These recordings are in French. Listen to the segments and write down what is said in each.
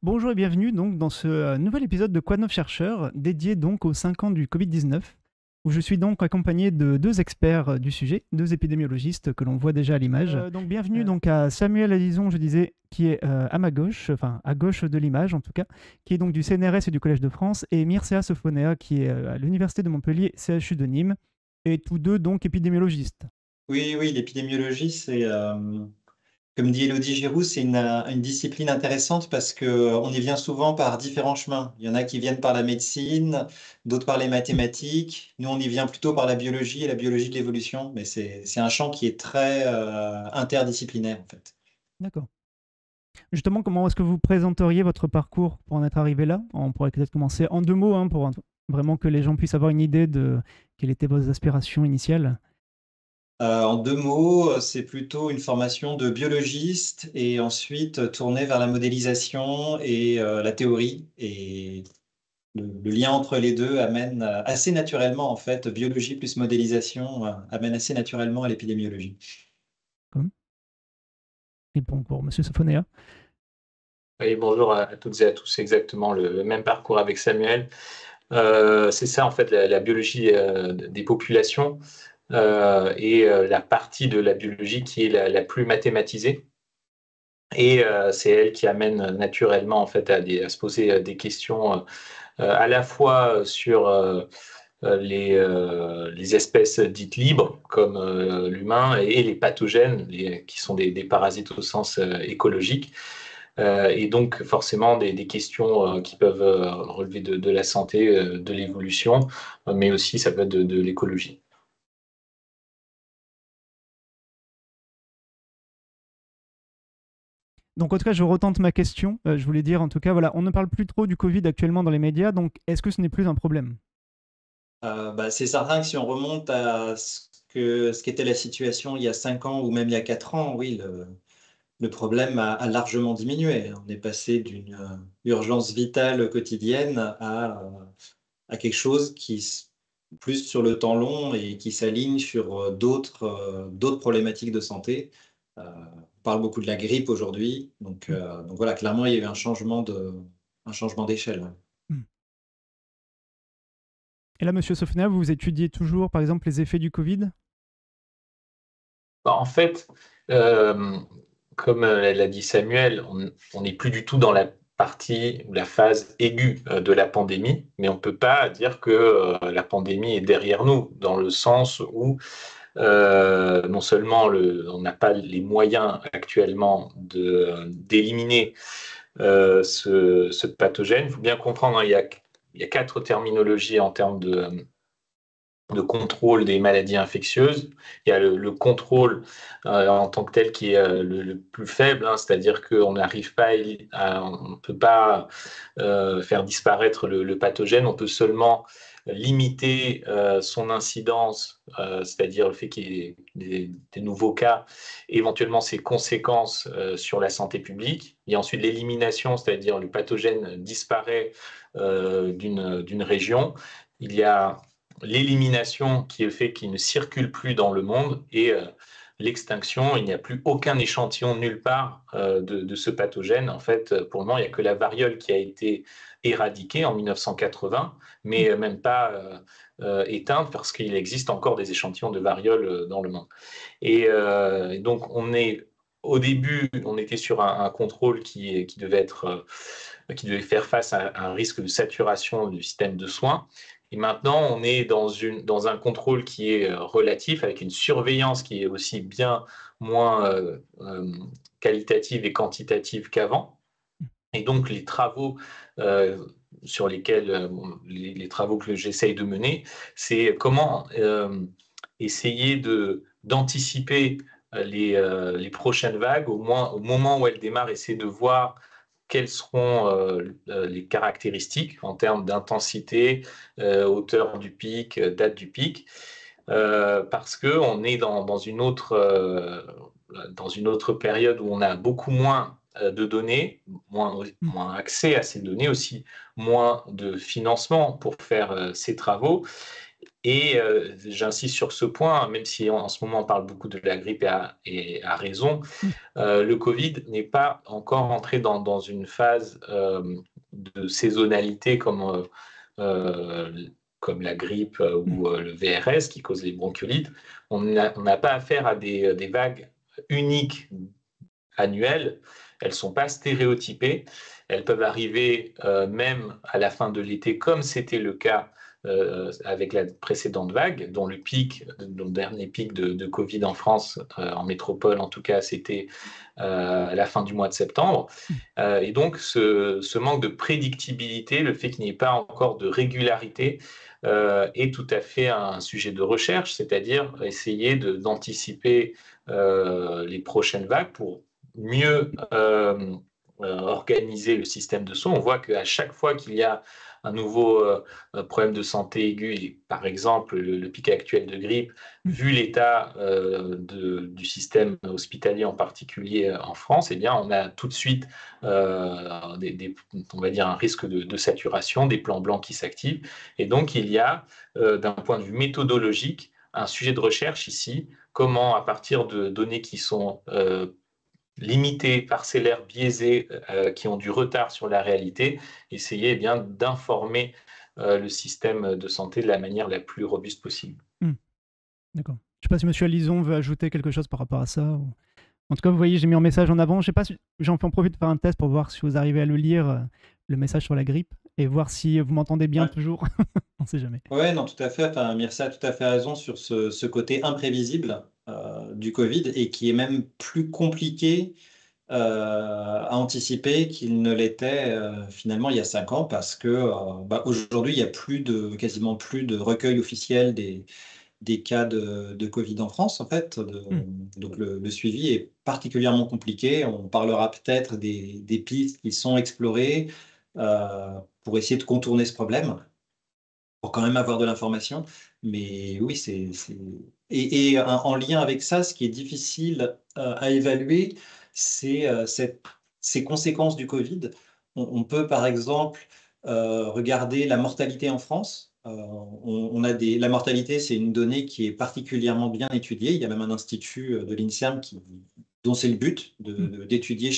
Bonjour et bienvenue donc dans ce nouvel épisode de Quoi de neuf chercheur, dédié donc aux 5 ans du Covid-19, où je suis donc accompagné de deux experts du sujet, deux épidémiologistes que l'on voit déjà à l'image. Donc bienvenue donc à Samuel Alison, je disais, qui est à ma gauche, enfin à gauche de l'image en tout cas, qui est donc du CNRS et du Collège de France, et Mircea Sofonea, qui est à l'Université de Montpellier, CHU de Nîmes, et tous deux donc épidémiologistes. Oui, oui, l'épidémiologie, comme dit Élodie Giroux, c'est une discipline intéressante parce qu'on y vient souvent par différents chemins. Il y en a qui viennent par la médecine, d'autres par les mathématiques. Nous, on y vient plutôt par la biologie et la biologie de l'évolution, mais c'est un champ qui est très interdisciplinaire, en fait. D'accord. Justement, comment est-ce que vous présenteriez votre parcours pour en être arrivé là? On pourrait peut-être commencer en deux mots, hein, pour vraiment que les gens puissent avoir une idée de quelles étaient vos aspirations initiales. En deux mots, c'est plutôt une formation de biologiste et ensuite tourner vers la modélisation et la théorie. Et le lien entre les deux amène assez naturellement, en fait, biologie plus modélisation amène assez naturellement à l'épidémiologie. Comme. Et bon, pour Monsieur Sofonea. Oui, bonjour à toutes et à tous. C'est exactement le même parcours avec Samuel. C'est ça, en fait, la biologie des populations et la partie de la biologie qui est la plus mathématisée. Et c'est elle qui amène naturellement, en fait, à se poser des questions à la fois sur les espèces dites libres, comme l'humain, et les pathogènes, qui sont des parasites au sens écologique. Et donc forcément des questions qui peuvent relever de la santé, de l'évolution, mais aussi ça peut être de l'écologie. Donc, en tout cas, je retente ma question. Je voulais dire, en tout cas, voilà, on ne parle plus trop du Covid actuellement dans les médias, donc est-ce que ce n'est plus un problème? C'est certain que si on remonte à ce qu'était la situation il y a 5 ans ou même il y a 4 ans, oui, le problème a largement diminué. On est passé d'une urgence vitale quotidienne à quelque chose plus sur le temps long et qui s'aligne sur d'autres problématiques de santé. On parle beaucoup de la grippe aujourd'hui, donc voilà, clairement, il y a eu un changement d'échelle. Ouais. Hmm. Et là, Monsieur Sofonea, vous étudiez toujours, par exemple, les effets du Covid? Bah, en fait, euh, comme l'a dit Samuel, on n'est plus du tout dans la partie ou la phase aiguë de la pandémie, mais on ne peut pas dire que la pandémie est derrière nous, dans le sens où non seulement on n'a pas les moyens actuellement d'éliminer ce pathogène. Il faut bien comprendre, hein, il y a quatre terminologies en termes de contrôle des maladies infectieuses. Il y a le contrôle en tant que tel qui est le plus faible, hein, c'est-à-dire qu'on n'arrive pas on ne peut pas faire disparaître le pathogène, on peut seulement limiter son incidence, c'est-à-dire le fait qu'il y ait des nouveaux cas, éventuellement ses conséquences sur la santé publique. Il y a ensuite l'élimination, c'est-à-dire le pathogène disparaît d'une région. Il y a l'élimination qui est le fait qu'il ne circule plus dans le monde et l'extinction, il n'y a plus aucun échantillon nulle part de ce pathogène. En fait, pour le moment, il n'y a que la variole qui a été éradiquée en 1980, mais même pas éteinte parce qu'il existe encore des échantillons de variole dans le monde. Et donc, au début, on était sur un contrôle qui qui devait faire face à un risque de saturation du système de soins. Et maintenant, on est dans un contrôle qui est relatif, avec une surveillance qui est aussi bien moins qualitative et quantitative qu'avant. Et donc, les travaux sur lesquels, les travaux que j'essaye de mener, c'est comment essayer d'anticiper les prochaines vagues, au moins au moment où elles démarrent, essayer de voir quelles seront les caractéristiques en termes d'intensité, hauteur du pic, date du pic, parce qu'on est dans une autre période où on a beaucoup moins de données, moins accès à ces données, aussi moins de financement pour faire ces travaux. Et j'insiste sur ce point, même si en ce moment on parle beaucoup de la grippe et à raison, le Covid n'est pas encore entré dans une phase de saisonnalité comme la grippe ou le VRS qui cause les bronchiolites. On n'a pas affaire à des vagues uniques annuelles. Elles ne sont pas stéréotypées. Elles peuvent arriver même à la fin de l'été, comme c'était le cas avec la précédente vague, dont le dernier pic de Covid en France, en métropole en tout cas, c'était à la fin du mois de septembre. Et donc, ce manque de prédictibilité, le fait qu'il n'y ait pas encore de régularité, est tout à fait un sujet de recherche, c'est-à-dire essayer d'anticiper les prochaines vagues pour mieux organiser le système de soins. On voit qu'à chaque fois qu'il y a un nouveau problème de santé aigu, et par exemple le pic actuel de grippe, vu l'état du système hospitalier en particulier en France, eh bien, on a tout de suite on va dire un risque de saturation, des plans blancs qui s'activent. Et donc, il y a, d'un point de vue méthodologique, un sujet de recherche ici, comment, à partir de données qui sont limitées, parcellaires, biaisées, qui ont du retard sur la réalité, essayer eh bien, d'informer le système de santé de la manière la plus robuste possible. D'accord. Je ne sais pas si M. Alison veut ajouter quelque chose par rapport à ça. Ou... En tout cas, vous voyez, j'ai mis un message en avant. Je sais pas si j'en profite de faire un test pour voir si vous arrivez à le lire, le message sur la grippe, et voir si vous m'entendez bien toujours. On ne sait jamais. Oui, non, tout à fait. Enfin, Mircea a tout à fait raison sur ce côté imprévisible du Covid et qui est même plus compliqué à anticiper qu'il ne l'était finalement il y a 5 ans parce que aujourd'hui, il y a quasiment plus de recueil officiel des cas de Covid en France, en fait. Donc, le suivi est particulièrement compliqué. On parlera peut-être des pistes qui sont explorées pour essayer de contourner ce problème, pour quand même avoir de l'information. Mais oui, Et en lien avec ça, ce qui est difficile à évaluer, c'est ces conséquences du Covid. On peut, par exemple, regarder la mortalité en France. La mortalité, c'est une donnée qui est particulièrement bien étudiée. Il y a même un institut de l'INSERM dont c'est le but d'étudier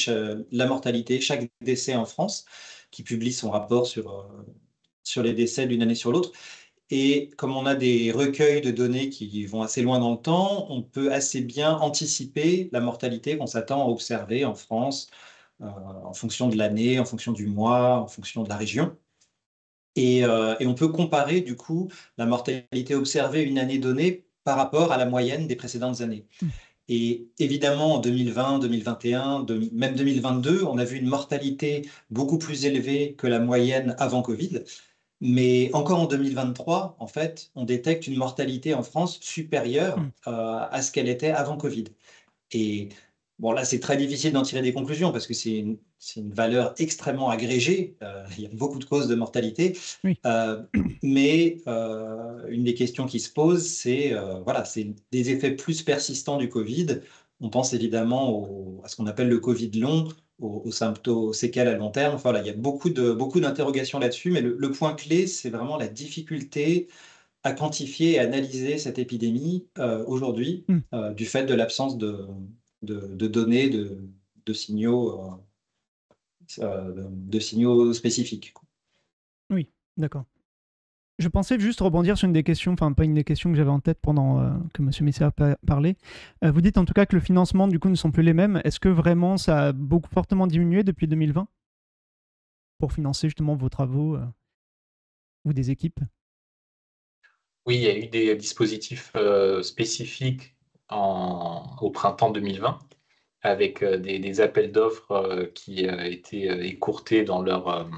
la mortalité, chaque décès en France, qui publie son rapport sur les décès d'une année sur l'autre. Et comme on a des recueils de données qui vont assez loin dans le temps, on peut assez bien anticiper la mortalité qu'on s'attend à observer en France, en fonction de l'année, en fonction du mois, en fonction de la région. Et on peut comparer du coup la mortalité observée une année donnée par rapport à la moyenne des précédentes années. Et évidemment, en 2020, 2021, même 2022, on a vu une mortalité beaucoup plus élevée que la moyenne avant Covid. Mais encore en 2023, en fait, on détecte une mortalité en France supérieure à ce qu'elle était avant Covid. Et bon, là, c'est très difficile d'en tirer des conclusions parce que c'est une valeur extrêmement agrégée. Il y a beaucoup de causes de mortalité. Oui. Mais une des questions qui se posent, c'est des effets plus persistants du Covid. On pense évidemment à ce qu'on appelle le Covid long, aux symptômes, aux séquelles à long terme. Enfin, là, il y a beaucoup d'interrogations là-dessus, mais le point clé, c'est vraiment la difficulté à quantifier et analyser cette épidémie aujourd'hui du fait de l'absence de données, de signaux spécifiques. Oui, d'accord. Je pensais juste rebondir sur une des questions, enfin pas une des questions que j'avais en tête pendant que M. Messia parlait. Vous dites en tout cas que le financement du coup ne sont plus les mêmes. Est-ce que vraiment ça a fortement diminué depuis 2020 pour financer justement vos travaux ou des équipes? Oui, il y a eu des dispositifs spécifiques au printemps 2020 avec des appels d'offres qui étaient écourtés dans leur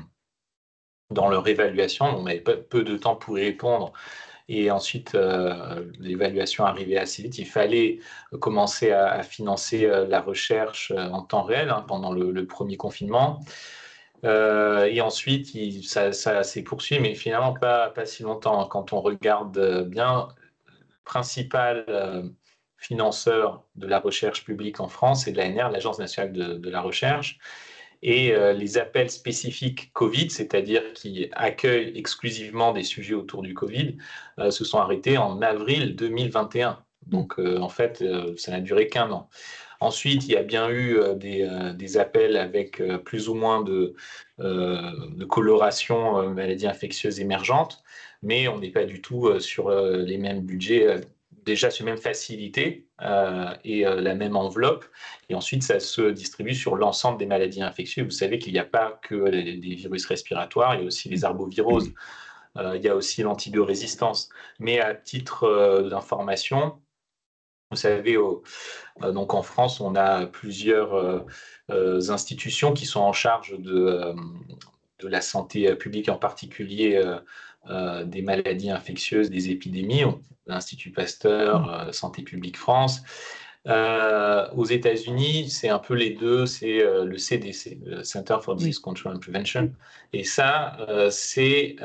évaluation. On avait peu de temps pour y répondre. Et ensuite, l'évaluation arrivait assez vite. Il fallait commencer à financer la recherche en temps réel pendant le premier confinement. Et ensuite, ça s'est poursuivi, mais finalement pas si longtemps. Quand on regarde bien, le principal financeur de la recherche publique en France, c'est de l'ANR, l'Agence nationale de la recherche. Et les appels spécifiques Covid, c'est-à-dire qui accueillent exclusivement des sujets autour du Covid, se sont arrêtés en avril 2021. Donc, en fait, ça n'a duré qu'un an. Ensuite, il y a bien eu des appels avec plus ou moins de coloration maladies infectieuses émergentes, mais on n'est pas du tout sur les mêmes budgets, déjà sur les mêmes facilités et la même enveloppe. Et ensuite, ça se distribue sur l'ensemble des maladies infectieuses. Vous savez qu'il n'y a pas que des virus respiratoires, il y a aussi les arboviroses, il y a aussi l'antibiorésistance. Mais à titre d'information, vous savez, donc en France, on a plusieurs institutions qui sont en charge de la santé publique, en particulier des maladies infectieuses, des épidémies. L'Institut Pasteur, Santé publique France. Aux États-Unis, c'est un peu les deux, c'est le CDC, le Center for Disease Control and Prevention. Et ça, c'est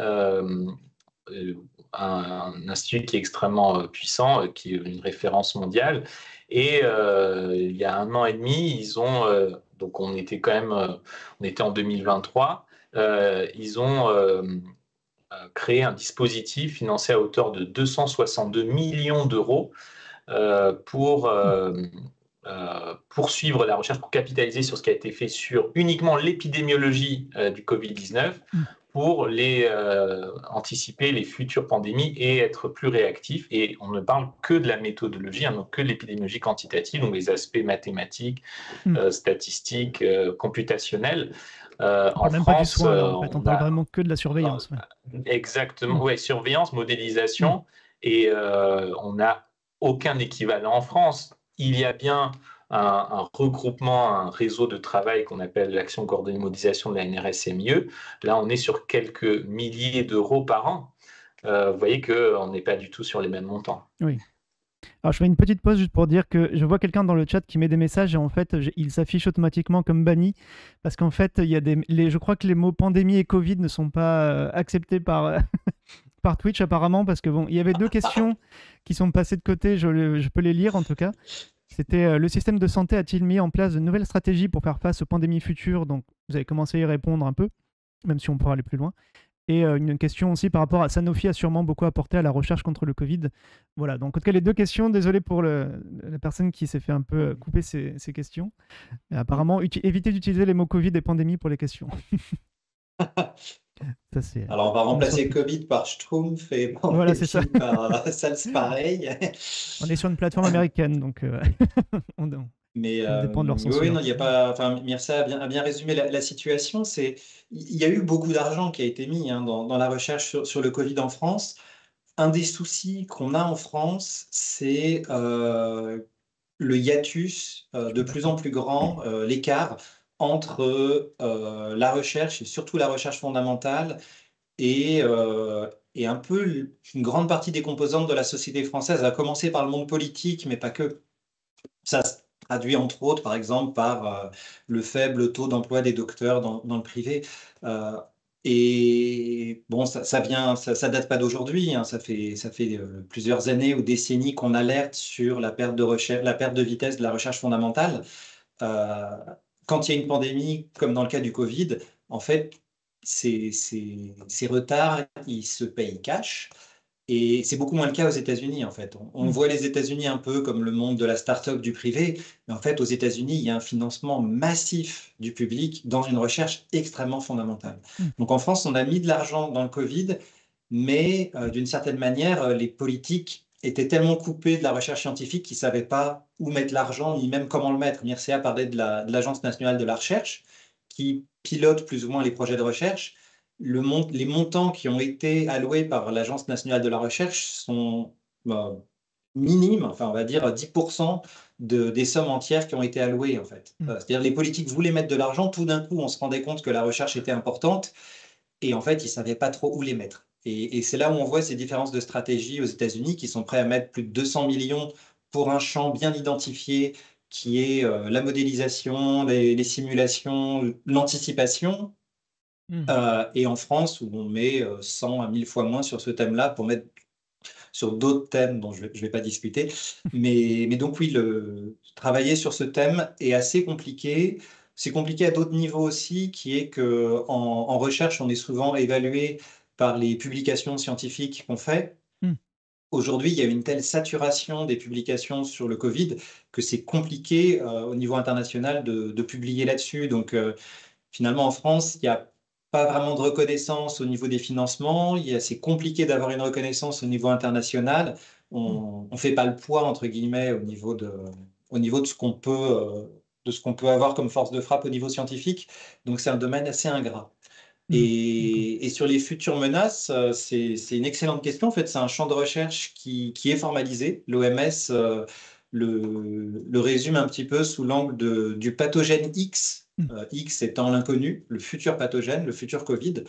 un institut qui est extrêmement puissant, qui est une référence mondiale. Et il y a 1 an et demi, ils ont, donc on était quand même, on était en 2023, ils ont créé un dispositif financé à hauteur de 262 millions d'euros pour poursuivre la recherche, pour capitaliser sur ce qui a été fait sur uniquement l'épidémiologie du Covid-19, pour anticiper les futures pandémies et être plus réactif. Et on ne parle que de la méthodologie, donc que de l'épidémiologie quantitative, donc les aspects mathématiques, statistiques, computationnels. En même France, pas du soin, là, en fait. On parle vraiment que de la surveillance. Exactement, surveillance, modélisation, et on n'a aucun équivalent en France. Il y a bien un regroupement, un réseau de travail qu'on appelle l'action coordonnée modélisation de la NRS-MIE. Là, on est sur quelques milliers d'euros par an. Vous voyez qu'on n'est pas du tout sur les mêmes montants. Oui. Alors, je fais une petite pause juste pour dire que je vois quelqu'un dans le chat qui met des messages et en fait, il s'affiche automatiquement comme banni parce qu'en fait, il y a je crois que les mots pandémie et Covid ne sont pas acceptés par, par Twitch apparemment parce que bon, il y avait 2 questions qui sont passées de côté, je peux les lire en tout cas. C'était le système de santé a-t-il mis en place de nouvelles stratégies pour faire face aux pandémies futures? Donc, vous avez commencé à y répondre un peu, même si on pourra aller plus loin. Et une question aussi par rapport à Sanofi a sûrement beaucoup apporté à la recherche contre le Covid. Voilà, donc en tout cas les 2 questions, désolé pour la personne qui s'est fait un peu couper ses questions. Mais apparemment, évitez d'utiliser les mots Covid et pandémie pour les questions. Ça, alors on va remplacer Covid par Schtroumpf et voilà, c'est ça. Par Sals pareil. On est sur une plateforme américaine, donc on dépend de leur censure. Oui, non, il y a pas. Enfin, Mircea a bien résumé la situation. Il y a eu beaucoup d'argent qui a été mis dans la recherche sur le Covid en France. Un des soucis qu'on a en France, c'est le hiatus de plus en plus grand, l'écart entre la recherche et surtout la recherche fondamentale et un peu une grande partie des composantes de la société française, à commencer par le monde politique, mais pas que. Ça se traduit entre autres, par exemple, par le faible taux d'emploi des docteurs dans le privé. Et bon, ça date pas d'aujourd'hui, ça fait plusieurs années ou décennies qu'on alerte sur la perte de vitesse de la recherche fondamentale. Quand il y a une pandémie, comme dans le cas du Covid, en fait, ces retards, ils se payent cash. Et c'est beaucoup moins le cas aux États-Unis, en fait. On voit les États-Unis un peu comme le monde de la start-up du privé, mais en fait, aux États-Unis, il y a un financement massif du public dans une recherche extrêmement fondamentale. Donc en France, on a mis de l'argent dans le Covid, mais d'une certaine manière, les politiques étaient tellement coupés de la recherche scientifique qu'ils ne savaient pas où mettre l'argent, ni même comment le mettre. Mircea parlait de l'Agence nationale de la recherche, qui pilote plus ou moins les projets de recherche. Les montants qui ont été alloués par l'Agence nationale de la recherche sont minimes, enfin on va dire 10% des sommes entières qui ont été allouées en fait. C'est-à-dire les politiques voulaient mettre de l'argent, tout d'un coup on se rendait compte que la recherche était importante et en fait ils ne savaient pas trop où les mettre. Et c'est là où on voit ces différences de stratégie aux États-Unis qui sont prêts à mettre plus de 200 millions pour un champ bien identifié qui est la modélisation, les simulations, l'anticipation. Et en France, où on met 100 à 1000 fois moins sur ce thème-là pour mettre sur d'autres thèmes dont je ne vais pas discuter. Mais donc oui, travailler sur ce thème est assez compliqué. C'est compliqué à d'autres niveaux aussi, qui est qu'en recherche, on est souvent évalué par les publications scientifiques qu'on fait. Aujourd'hui, il y a une telle saturation des publications sur le Covid que c'est compliqué au niveau international de publier là-dessus. Donc, finalement, en France, il n'y a pas vraiment de reconnaissance au niveau des financements. C'est compliqué d'avoir une reconnaissance au niveau international. On ne fait pas le poids, entre guillemets, au niveau de ce qu'on peut avoir comme force de frappe au niveau scientifique. Donc, c'est un domaine assez ingrat. Et sur les futures menaces, c'est une excellente question. En fait, c'est un champ de recherche qui est formalisé. L'OMS le résume un petit peu sous l'angle du pathogène X, X étant l'inconnu, le futur pathogène, le futur Covid,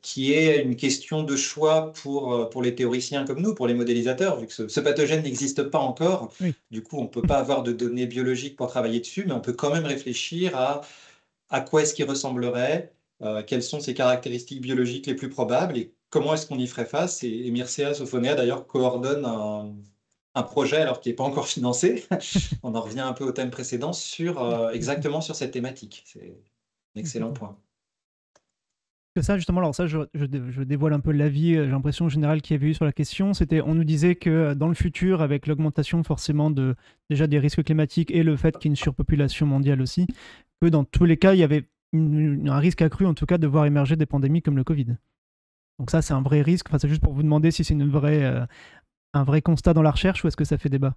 qui est une question de choix pour les théoriciens comme nous, pour les modélisateurs, vu que ce pathogène n'existe pas encore. Oui. Du coup, on ne peut pas avoir de données biologiques pour travailler dessus, mais on peut quand même réfléchir à quoi est-ce qu'il ressemblerait, quelles sont ses caractéristiques biologiques les plus probables et comment est-ce qu'on y ferait face. Et Mircea Sophonéa, d'ailleurs, coordonne un projet, alors qui n'est pas encore financé, on en revient un peu au thème précédent, exactement sur cette thématique. C'est un excellent point. Que ça, justement, alors ça, je dévoile un peu l'avis, j'ai l'impression générale qu'il y avait eu sur la question. On nous disait que dans le futur, avec l'augmentation forcément déjà des risques climatiques et le fait qu'il y ait une surpopulation mondiale aussi, que dans tous les cas, il y avait un risque accru, en tout cas, de voir émerger des pandémies comme le Covid. Donc ça, c'est un vrai risque. Enfin, c'est juste pour vous demander si c'est un vrai constat dans la recherche ou est-ce que ça fait débat?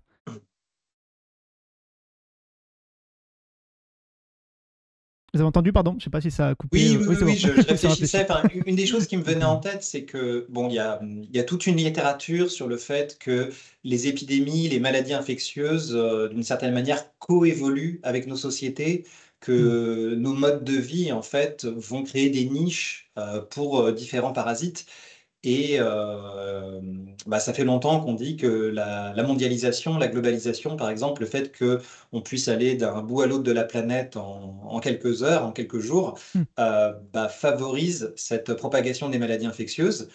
Vous avez entendu, pardon? Je ne sais pas si ça a coupé. Oui, je réfléchissais. Enfin, une des choses qui me venait en tête, c'est que bon, il y a toute une littérature sur le fait que les épidémies, les maladies infectieuses, d'une certaine manière, coévoluent avec nos sociétés, que nos modes de vie, en fait, vont créer des niches pour différents parasites. Et ça fait longtemps qu'on dit que la mondialisation, la globalisation, par exemple, le fait qu'on puisse aller d'un bout à l'autre de la planète en quelques heures, en quelques jours, favorise cette propagation des maladies infectieuses.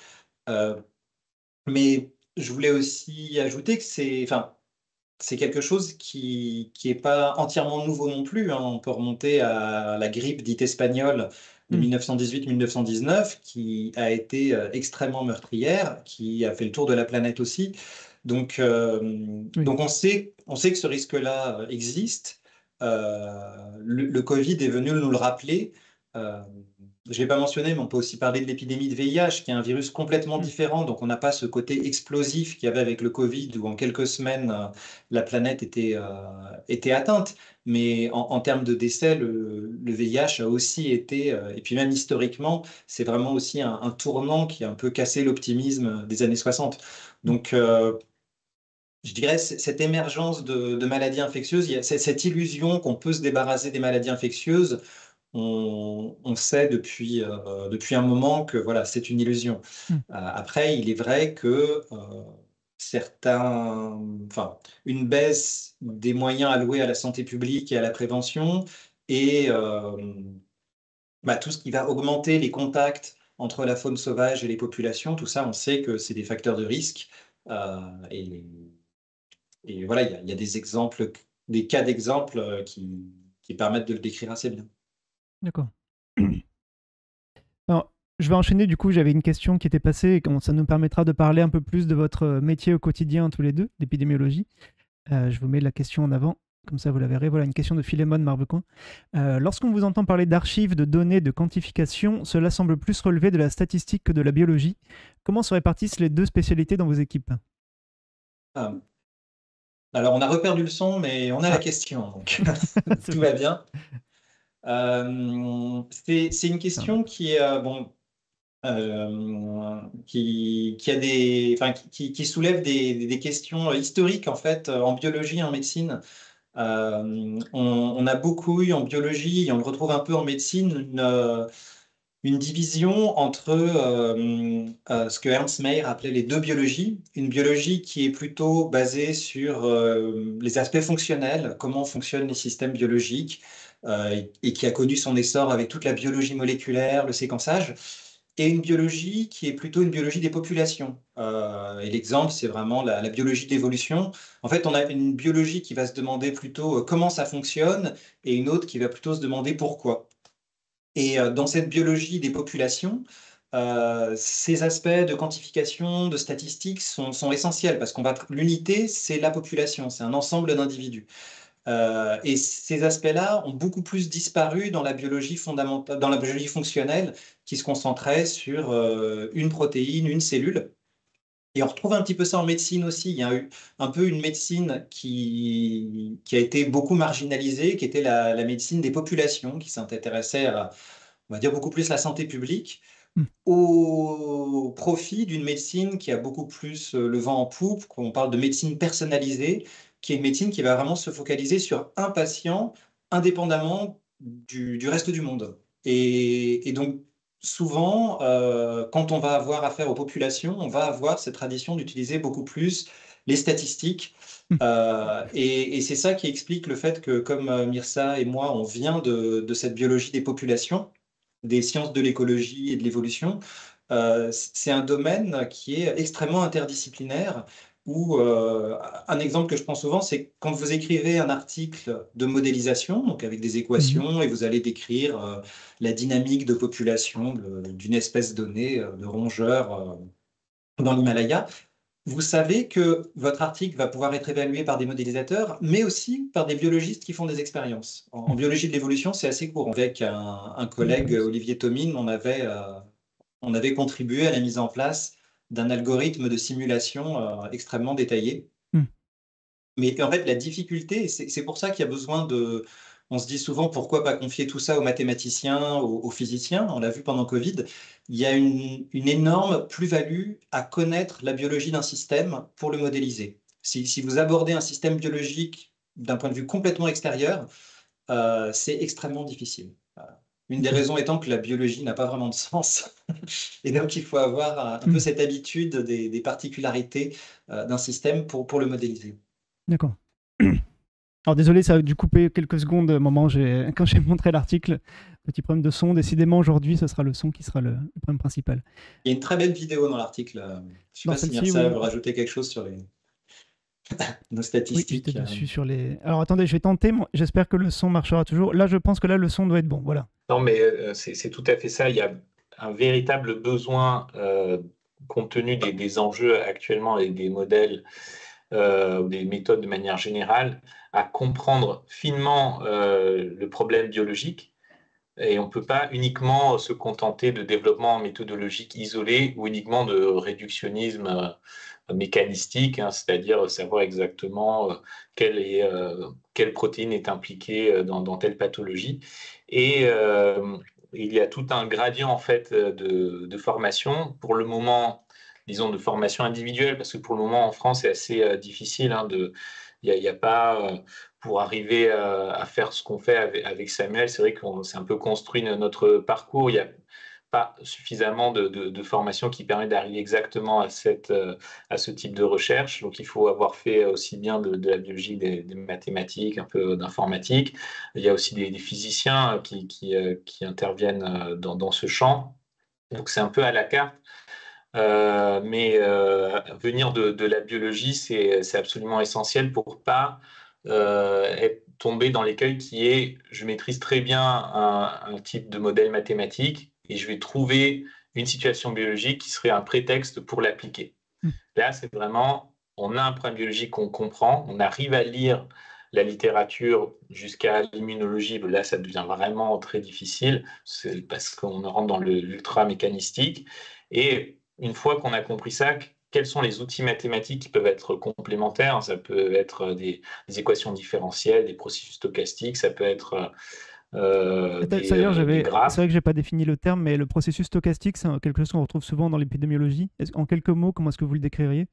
Mais je voulais aussi ajouter que c'est quelque chose qui est pas entièrement nouveau non plus, hein. On peut remonter à la grippe dite espagnole de 1918-1919, qui a été extrêmement meurtrière, qui a fait le tour de la planète aussi. Donc on sait que ce risque-là existe. Le Covid est venu nous le rappeler. Je ne l'ai pas mentionné, mais on peut aussi parler de l'épidémie de VIH, qui est un virus complètement différent. Donc, on n'a pas ce côté explosif qu'il y avait avec le Covid, où en quelques semaines, la planète était atteinte. Mais en termes de décès, le VIH a aussi été, et puis même historiquement, c'est vraiment aussi un tournant qui a un peu cassé l'optimisme des années 60. Donc, je dirais cette émergence de maladies infectieuses, il y a cette illusion qu'on peut se débarrasser des maladies infectieuses. On sait depuis un moment que voilà, c'est une illusion. Après, il est vrai que une baisse des moyens alloués à la santé publique et à la prévention et tout ce qui va augmenter les contacts entre la faune sauvage et les populations, tout ça, on sait que c'est des facteurs de risque. Et voilà, il y a des exemples, des cas d'exemples qui permettent de le décrire assez bien. D'accord. Alors, je vais enchaîner, du coup, j'avais une question qui était passée, et ça nous permettra de parler un peu plus de votre métier au quotidien, tous les deux, d'épidémiologie. Je vous mets la question en avant, comme ça vous la verrez. Voilà, une question de Philémon Marbecoin. Lorsqu'on vous entend parler d'archives, de données, de quantification, cela semble plus relever de la statistique que de la biologie. Comment se répartissent les deux spécialités dans vos équipes? Alors, on a reperdu le son, mais on a la question, donc tout va bien. C'est une question qui est qui soulève des questions historiques en fait en biologie et en médecine. On a beaucoup eu en biologie et on le retrouve un peu en médecine une division entre ce que Ernst Mayr appelait les deux biologies. Une biologie qui est plutôt basée sur les aspects fonctionnels, comment fonctionnent les systèmes biologiques, et qui a connu son essor avec toute la biologie moléculaire, le séquençage. et une biologie qui est plutôt une biologie des populations. Et l'exemple, c'est vraiment la biologie d'évolution. En fait, on a une biologie qui va se demander plutôt comment ça fonctionne et une autre qui va plutôt se demander pourquoi. Et dans cette biologie des populations, ces aspects de quantification, de statistiques sont essentiels parce l'unité, c'est la population, c'est un ensemble d'individus. Et ces aspects-là ont beaucoup plus disparu dans la biologie fondamentale, dans la biologie fonctionnelle, qui se concentrait sur une protéine, une cellule. Et on retrouve un petit peu ça en médecine aussi. Il y a eu un peu une médecine qui a été beaucoup marginalisée, qui était la médecine des populations, qui s'intéressait à, on va dire, beaucoup plus la santé publique, Mm. au profit d'une médecine qui a beaucoup plus le vent en poupe, qu'on parle de médecine personnalisée, qui est une médecine qui va vraiment se focaliser sur un patient indépendamment du reste du monde. Et donc, souvent, quand on va avoir affaire aux populations, on va avoir cette tradition d'utiliser beaucoup plus les statistiques. Mm. Et c'est ça qui explique le fait que, comme Mirza et moi, on vient de cette biologie des populations, des sciences de l'écologie et de l'évolution, c'est un domaine qui est extrêmement interdisciplinaire où un exemple que je prends souvent, c'est quand vous écrivez un article de modélisation, donc avec des Mhm. équations, et vous allez décrire la dynamique de population d'une espèce donnée de rongeurs dans l'Himalaya. Vous savez que votre article va pouvoir être évalué par des modélisateurs, mais aussi par des biologistes qui font des expériences. En biologie de l'évolution, c'est assez courant. Avec un collègue, Olivier Thomine, on avait contribué à la mise en place d'un algorithme de simulation extrêmement détaillé. Mm. Mais en fait, la difficulté, c'est pour ça qu'il y a besoin de... On se dit souvent, pourquoi pas confier tout ça aux mathématiciens, aux physiciens? On l'a vu pendant Covid. Il y a une énorme plus-value à connaître la biologie d'un système pour le modéliser. Si vous abordez un système biologique d'un point de vue complètement extérieur, c'est extrêmement difficile. Une des Ok. raisons étant que la biologie n'a pas vraiment de sens. Et donc, il faut avoir un peu Mm. cette habitude des particularités d'un système pour le modéliser. D'accord. Alors désolé, ça a dû couper quelques secondes au moment où quand j'ai montré l'article. Petit problème de son. Décidément, aujourd'hui, ce sera le son qui sera le problème principal. Il y a une très belle vidéo dans l'article. Je ne sais Dans pas si celle-ci, Mircea oui. veut rajouter quelque chose sur nos Oui, j'étais statistiques. dessus sur les. Alors attendez, je vais tenter. J'espère que le son marchera toujours. Là, je pense que là, le son doit être bon. Voilà. Non, mais c'est tout à fait ça. Il y a un véritable besoin, compte tenu des enjeux actuellement et des modèles ou des méthodes de manière générale, à comprendre finement le problème biologique. Et on ne peut pas uniquement se contenter de développement méthodologique isolé ou uniquement de réductionnisme mécanistique, hein, c'est-à-dire savoir exactement quelle protéine est impliquée dans telle pathologie. Et il y a tout un gradient en fait de formation. Pour le moment, disons de formation individuelle, parce que pour le moment en France c'est assez difficile. Hein, il y a pas pour arriver à faire ce qu'on fait avec Samuel. C'est vrai qu'on s'est un peu construit notre parcours. Il n'y a pas suffisamment de formation qui permet d'arriver exactement à ce type de recherche. Donc, il faut avoir fait aussi bien de la biologie, des mathématiques, un peu d'informatique. Il y a aussi des physiciens qui interviennent dans ce champ. Donc, c'est un peu à la carte. Mais venir de la biologie, c'est absolument essentiel pour pas tomber dans l'écueil qui est je maîtrise très bien un type de modèle mathématique et je vais trouver une situation biologique qui serait un prétexte pour l'appliquer. Mm. Là, c'est vraiment, on a un problème biologique qu'on comprend, on arrive à lire la littérature jusqu'à l'immunologie, là, ça devient vraiment très difficile, c'est parce qu'on rentre dans l'ultra mécanistique. Et une fois qu'on a compris ça, quels sont les outils mathématiques qui peuvent être complémentaires? Ça peut être des équations différentielles, des processus stochastiques, ça peut être D'ailleurs, des c'est vrai graphes. que j'ai pas défini le terme, mais le processus stochastique, c'est quelque chose qu'on retrouve souvent dans l'épidémiologie. En quelques mots, comment est-ce que vous le décririez?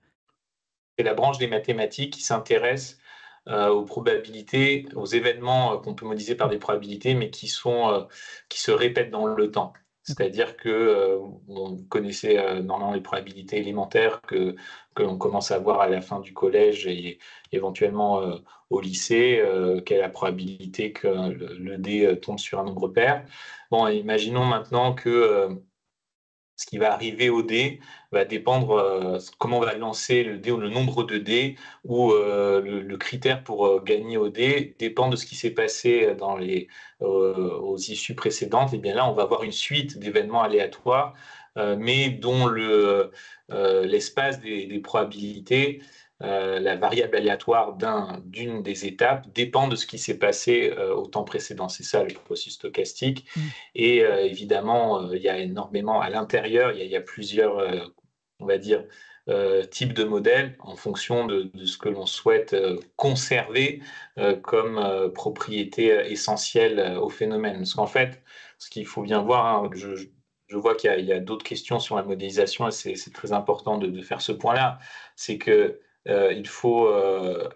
C'est la branche des mathématiques qui s'intéresse aux probabilités, aux événements qu'on peut modéliser par des probabilités, mais qui se répètent dans le temps. D'accord. C'est-à-dire que vous connaissez normalement les probabilités élémentaires que l'on commence à voir à la fin du collège et éventuellement au lycée, quelle est la probabilité que le dé tombe sur un nombre pair. Bon, imaginons maintenant que ce qui va arriver au dé va dépendre comment on va lancer le dé ou le nombre de dés ou le critère pour gagner au dé dépend de ce qui s'est passé aux issues précédentes. Et bien là, on va avoir une suite d'événements aléatoires, mais dont l'espace des probabilités, la variable aléatoire d'une des étapes dépend de ce qui s'est passé au temps précédent. C'est ça le processus stochastique. Et évidemment, il y a énormément à l'intérieur, il y a plusieurs, on va dire, types de modèles en fonction de ce que l'on souhaite conserver comme propriété essentielle au phénomène. Parce qu'en fait, ce qu'il faut bien voir, hein, je vois qu'il y a d'autres questions sur la modélisation et c'est très important de faire ce point-là, c'est que il faut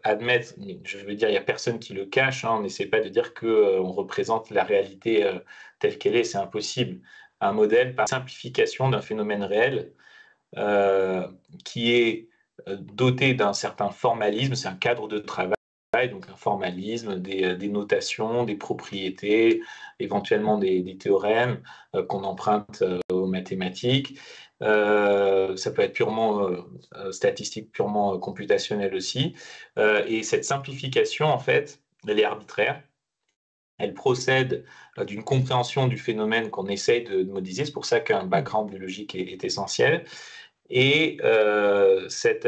admettre, je veux dire, il n'y a personne qui le cache, hein, on n'essaie pas de dire qu'on représente la réalité telle qu'elle est, c'est impossible. Un modèle, par simplification d'un phénomène réel, qui est doté d'un certain formalisme, c'est un cadre de travail, donc un formalisme, des notations, des propriétés, éventuellement des théorèmes qu'on emprunte aux mathématiques. Ça peut être purement statistique, purement computationnel aussi. Et cette simplification, en fait, elle est arbitraire. Elle procède d'une compréhension du phénomène qu'on essaye de modéliser. C'est pour ça qu'un background biologique est essentiel. Et cet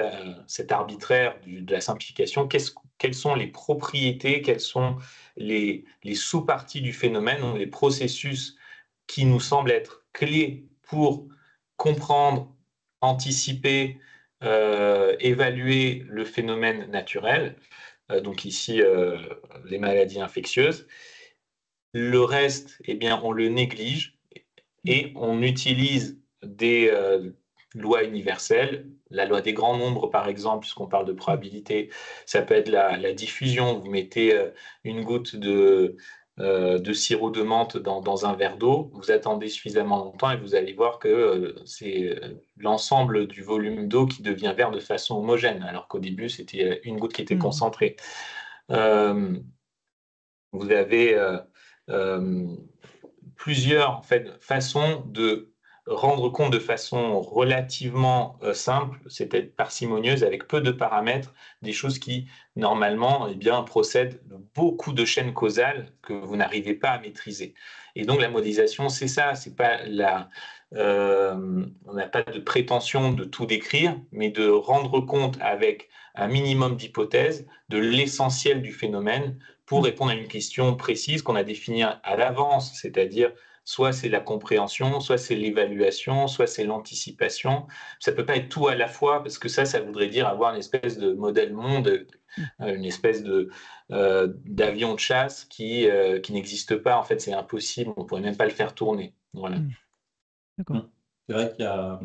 arbitraire de la simplification, quelles sont les propriétés, quelles sont les sous-parties du phénomène, ou les processus qui nous semblent être clés pour comprendre, anticiper, évaluer le phénomène naturel, donc ici les maladies infectieuses. Le reste, eh bien, on le néglige et on utilise des lois universelles. La loi des grands nombres, par exemple, puisqu'on parle de probabilité, ça peut être la diffusion. Vous mettez une goutte de sirop de menthe dans un verre d'eau, vous attendez suffisamment longtemps et vous allez voir que c'est l'ensemble du volume d'eau qui devient vert de façon homogène, alors qu'au début, c'était une goutte qui était concentrée. Vous avez plusieurs en fait, façons de rendre compte de façon relativement simple, c'est-à-dire parcimonieuse, avec peu de paramètres, des choses qui, normalement, eh bien, procèdent de beaucoup de chaînes causales que vous n'arrivez pas à maîtriser. Et donc, la modélisation, c'est ça, c'est pas on n'a pas de prétention de tout décrire, mais de rendre compte avec un minimum d'hypothèses de l'essentiel du phénomène pour répondre à une question précise qu'on a définie à l'avance, c'est-à-dire soit c'est la compréhension, soit c'est l'évaluation, soit c'est l'anticipation. Ça ne peut pas être tout à la fois, parce que ça voudrait dire avoir une espèce de modèle monde, une espèce d'avion de chasse qui n'existe pas. En fait, c'est impossible, on ne pourrait même pas le faire tourner. Voilà. D'accord. C'est vrai qu'il y a...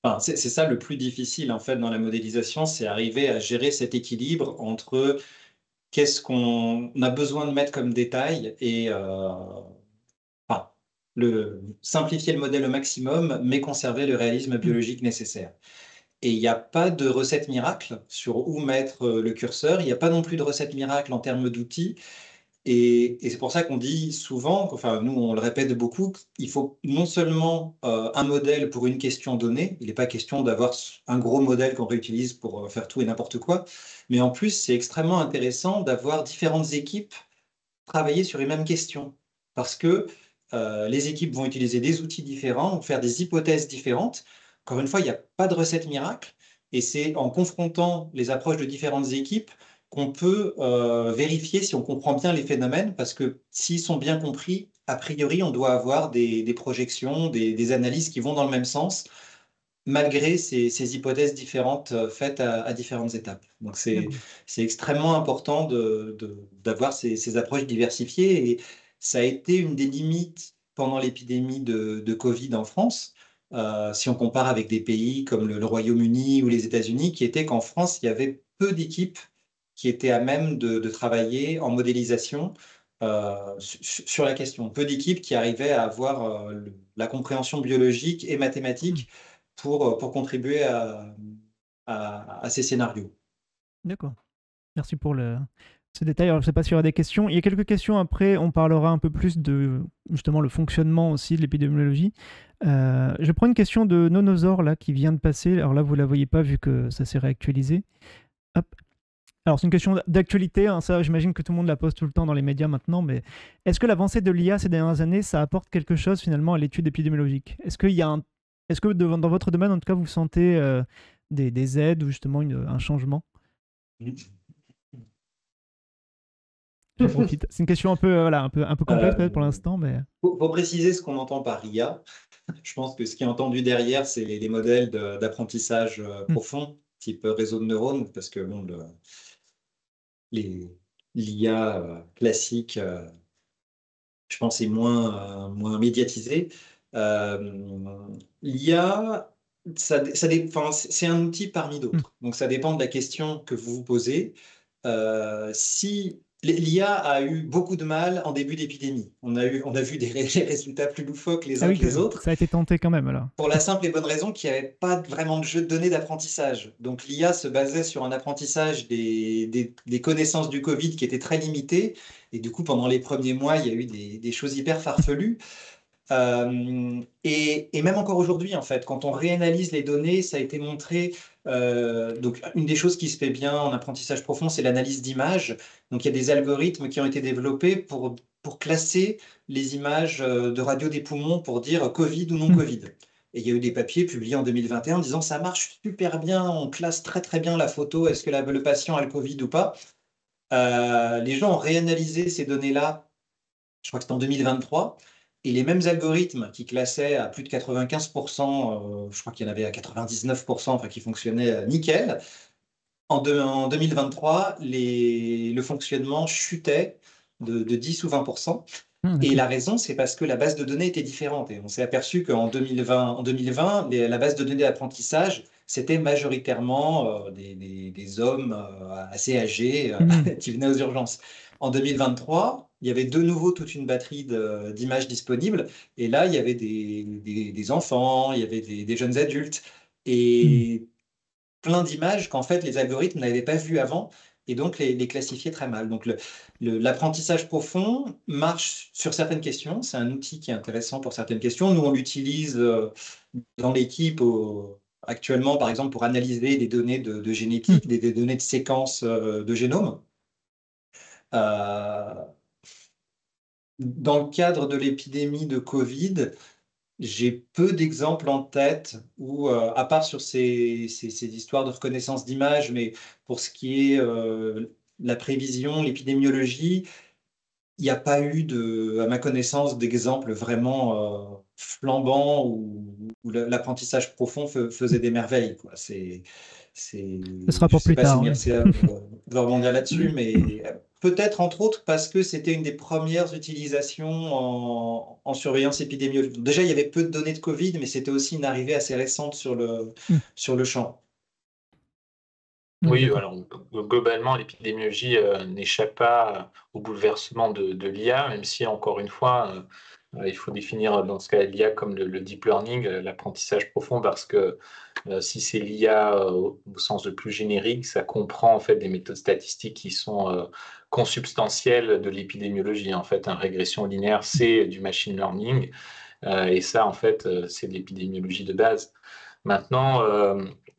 Enfin, c'est ça le plus difficile en fait dans la modélisation, c'est arriver à gérer cet équilibre entre qu'est-ce qu'on a besoin de mettre comme détail et simplifier le modèle au maximum, mais conserver le réalisme biologique nécessaire. Et il n'y a pas de recette miracle sur où mettre le curseur, il n'y a pas non plus de recette miracle en termes d'outils. Et c'est pour ça qu'on dit souvent, enfin nous on le répète beaucoup, il faut non seulement un modèle pour une question donnée, il n'est pas question d'avoir un gros modèle qu'on réutilise pour faire tout et n'importe quoi, mais en plus c'est extrêmement intéressant d'avoir différentes équipes travailler sur les mêmes questions, parce que les équipes vont utiliser des outils différents, vont faire des hypothèses différentes. Encore une fois, il n'y a pas de recette miracle, et c'est en confrontant les approches de différentes équipes qu'on peut vérifier si on comprend bien les phénomènes, parce que s'ils sont bien compris, a priori, on doit avoir des projections, des analyses qui vont dans le même sens, malgré ces hypothèses différentes faites à différentes étapes. Donc c'est extrêmement important d'avoir ces approches diversifiées, et ça a été une des limites pendant l'épidémie de Covid en France, si on compare avec des pays comme le Royaume-Uni ou les États-Unis, qui était qu'en France, il y avait peu d'équipes qui étaient à même de travailler en modélisation sur la question. Peu d'équipes qui arrivaient à avoir la compréhension biologique et mathématique pour contribuer à ces scénarios. D'accord. Merci pour ce détail. Alors, je ne sais pas s'il y aura des questions. Il y a quelques questions après. On parlera un peu plus de justement le fonctionnement aussi de l'épidémiologie. Je prends une question de Nonosor là, qui vient de passer. Alors là, vous ne la voyez pas vu que ça s'est réactualisé. Hop. Alors, c'est une question d'actualité. Hein, ça, j'imagine que tout le monde la pose tout le temps dans les médias maintenant. Mais est-ce que l'avancée de l'IA ces dernières années, ça apporte quelque chose finalement à l'étude épidémiologique? Est-ce que dans votre domaine, en tout cas, vous sentez des aides ou justement un changement? J'en profite. C'est une question un peu, voilà, un peu complexe peut-être pour l'instant, mais... Pour préciser ce qu'on entend par IA, je pense que ce qui est entendu derrière, c'est les modèles d'apprentissage profond, type réseau de neurones, parce que bon, l'IA classique, je pense, est moins médiatisée. L'IA, c'est un outil parmi d'autres. Donc, ça dépend de la question que vous vous posez. Si l'IA a eu beaucoup de mal en début d'épidémie, on a vu des résultats plus loufoques les uns que les autres. Ça a été tenté quand même, alors. Pour la simple et bonne raison qu'il n'y avait pas vraiment de jeu de données d'apprentissage. Donc l'IA se basait sur un apprentissage des connaissances du Covid qui était très limité. Et du coup, pendant les premiers mois, il y a eu des choses hyper farfelues. Et même encore aujourd'hui, en fait, quand on réanalyse les données, ça a été montré. Donc, une des choses qui se fait bien en apprentissage profond, c'est l'analyse d'images. Donc, il y a des algorithmes qui ont été développés pour classer les images de radio des poumons pour dire Covid ou non Covid. Et il y a eu des papiers publiés en 2021 en disant ça marche super bien, on classe très très bien la photo, est-ce que le patient a le Covid ou pas. Les gens ont réanalysé ces données-là, je crois que c'était en 2023. Et les mêmes algorithmes qui classaient à plus de 95%, je crois qu'il y en avait à 99%, enfin qui fonctionnaient nickel, en 2023, le fonctionnement chutait de 10 ou 20%. Et la raison, c'est parce que la base de données était différente. Et on s'est aperçu qu'en 2020, la base de données d'apprentissage, c'était majoritairement des hommes assez âgés qui venaient aux urgences. En 2023, il y avait de nouveau toute une batterie d'images disponibles. Et là, il y avait des enfants, il y avait des jeunes adultes. Et plein d'images qu'en fait les algorithmes n'avaient pas vues avant et donc les classifier très mal. Donc l'apprentissage profond marche sur certaines questions, c'est un outil qui est intéressant pour certaines questions. Nous, on l'utilise dans l'équipe actuellement, par exemple, pour analyser des données de génétique, des données de séquences de génome. Dans le cadre de l'épidémie de Covid, j'ai peu d'exemples en tête où, à part sur ces histoires de reconnaissance d'images, mais pour ce qui est la prévision, l'épidémiologie, il n'y a pas eu, à ma connaissance, d'exemples vraiment flambants où l'apprentissage profond faisait des merveilles, quoi. Ce sera pour plus tard. Je ne sais pas si Mircea veut rebondir là-dessus, mais peut-être entre autres parce que c'était une des premières utilisations en surveillance épidémiologique. Déjà, il y avait peu de données de Covid, mais c'était aussi une arrivée assez récente sur le champ. Oui, alors globalement, l'épidémiologie n'échappe pas au bouleversement de l'IA, même si, encore une fois, il faut définir dans ce cas l'IA comme le deep learning, l'apprentissage profond, parce que si c'est l'IA au sens le plus générique, ça comprend en fait des méthodes statistiques qui sont consubstantielles de l'épidémiologie. En fait, une régression linéaire, c'est du machine learning, et ça, en fait, c'est de l'épidémiologie de base. Maintenant,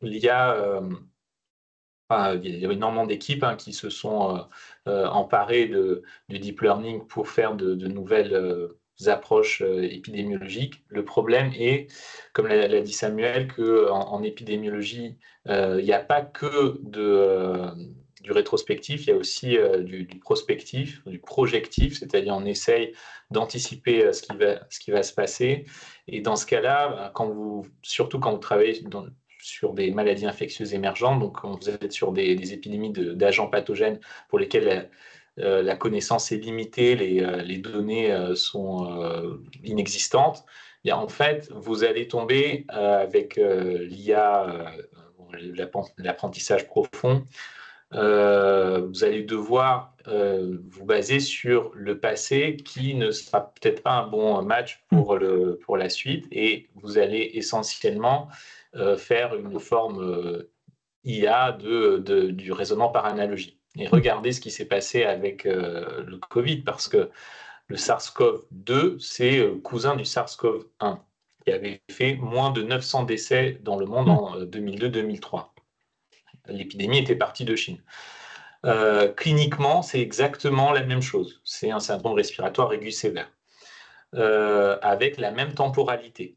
l'IA... il y a énormément d'équipes qui se sont emparées du deep learning pour faire de nouvelles approches épidémiologiques. Le problème est, comme l'a dit Samuel, qu'en épidémiologie, il n'y a pas que du rétrospectif, il y a aussi du prospectif, du projectif, c'est-à-dire on essaye d'anticiper ce qui va se passer. Et dans ce cas-là, surtout quand vous travaillez sur des maladies infectieuses émergentes, donc quand vous êtes sur des épidémies d'agents pathogènes pour lesquels la connaissance est limitée, les données sont inexistantes, bien, en fait, vous allez tomber avec l'IA, l'apprentissage profond. Vous allez devoir vous baser sur le passé qui ne sera peut-être pas un bon match pour la suite, et vous allez essentiellement faire une forme IA du raisonnement par analogie. Et regardez ce qui s'est passé avec le Covid, parce que le SARS-CoV-2, c'est cousin du SARS-CoV-1, qui avait fait moins de 900 décès dans le monde en 2002-2003. L'épidémie était partie de Chine. Cliniquement, c'est exactement la même chose. C'est un syndrome respiratoire aigu sévère, avec la même temporalité.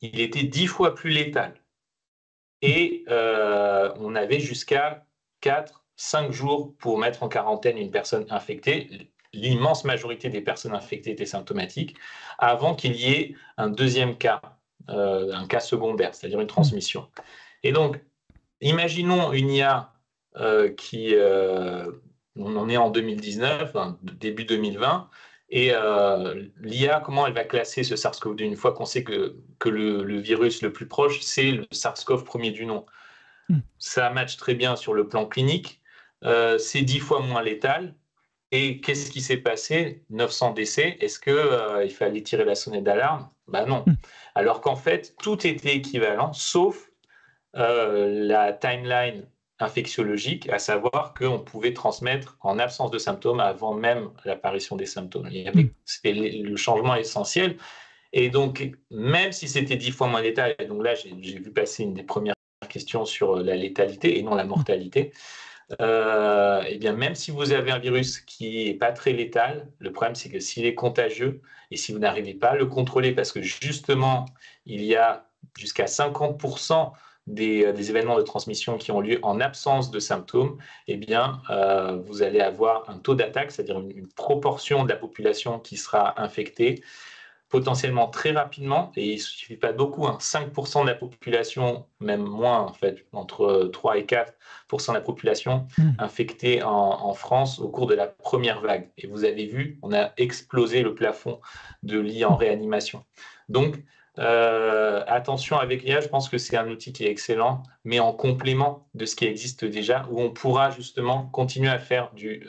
Il était 10 fois plus létal. Et on avait jusqu'à 4-5 jours pour mettre en quarantaine une personne infectée. L'immense majorité des personnes infectées étaient symptomatiques avant qu'il y ait un deuxième cas, un cas secondaire, c'est-à-dire une transmission. Et donc, imaginons une IA on en est en 2019, début 2020, et l'IA, comment elle va classer ce SARS-CoV-2 une fois qu'on sait que le virus le plus proche, c'est le SARS-CoV premier du nom. Ça matche très bien sur le plan clinique, c'est 10 fois moins létal. Et qu'est-ce qui s'est passé? 900 décès, est-ce qu'il fallait tirer la sonnette d'alarme? Ben non. Alors qu'en fait, tout était équivalent, sauf la timeline infectiologique, à savoir qu'on pouvait transmettre en absence de symptômes avant même l'apparition des symptômes. C'était le changement essentiel. Et donc, même si c'était 10 fois moins létal, et donc là, j'ai vu passer une des premières questions sur la létalité et non la mortalité, et bien même si vous avez un virus qui n'est pas très létal, le problème c'est que s'il est contagieux et si vous n'arrivez pas à le contrôler, parce que justement, il y a jusqu'à 50% des événements de transmission qui ont lieu en absence de symptômes, eh bien, vous allez avoir un taux d'attaque, c'est-à-dire une proportion de la population qui sera infectée potentiellement très rapidement, et il ne suffit pas de beaucoup, 5% de la population, même moins en fait, entre 3 et 4% de la population infectée en France au cours de la première vague. Et vous avez vu, on a explosé le plafond de lits en réanimation. Donc, attention avec l'IA, je pense que c'est un outil qui est excellent, mais en complément de ce qui existe déjà, où on pourra justement continuer à faire du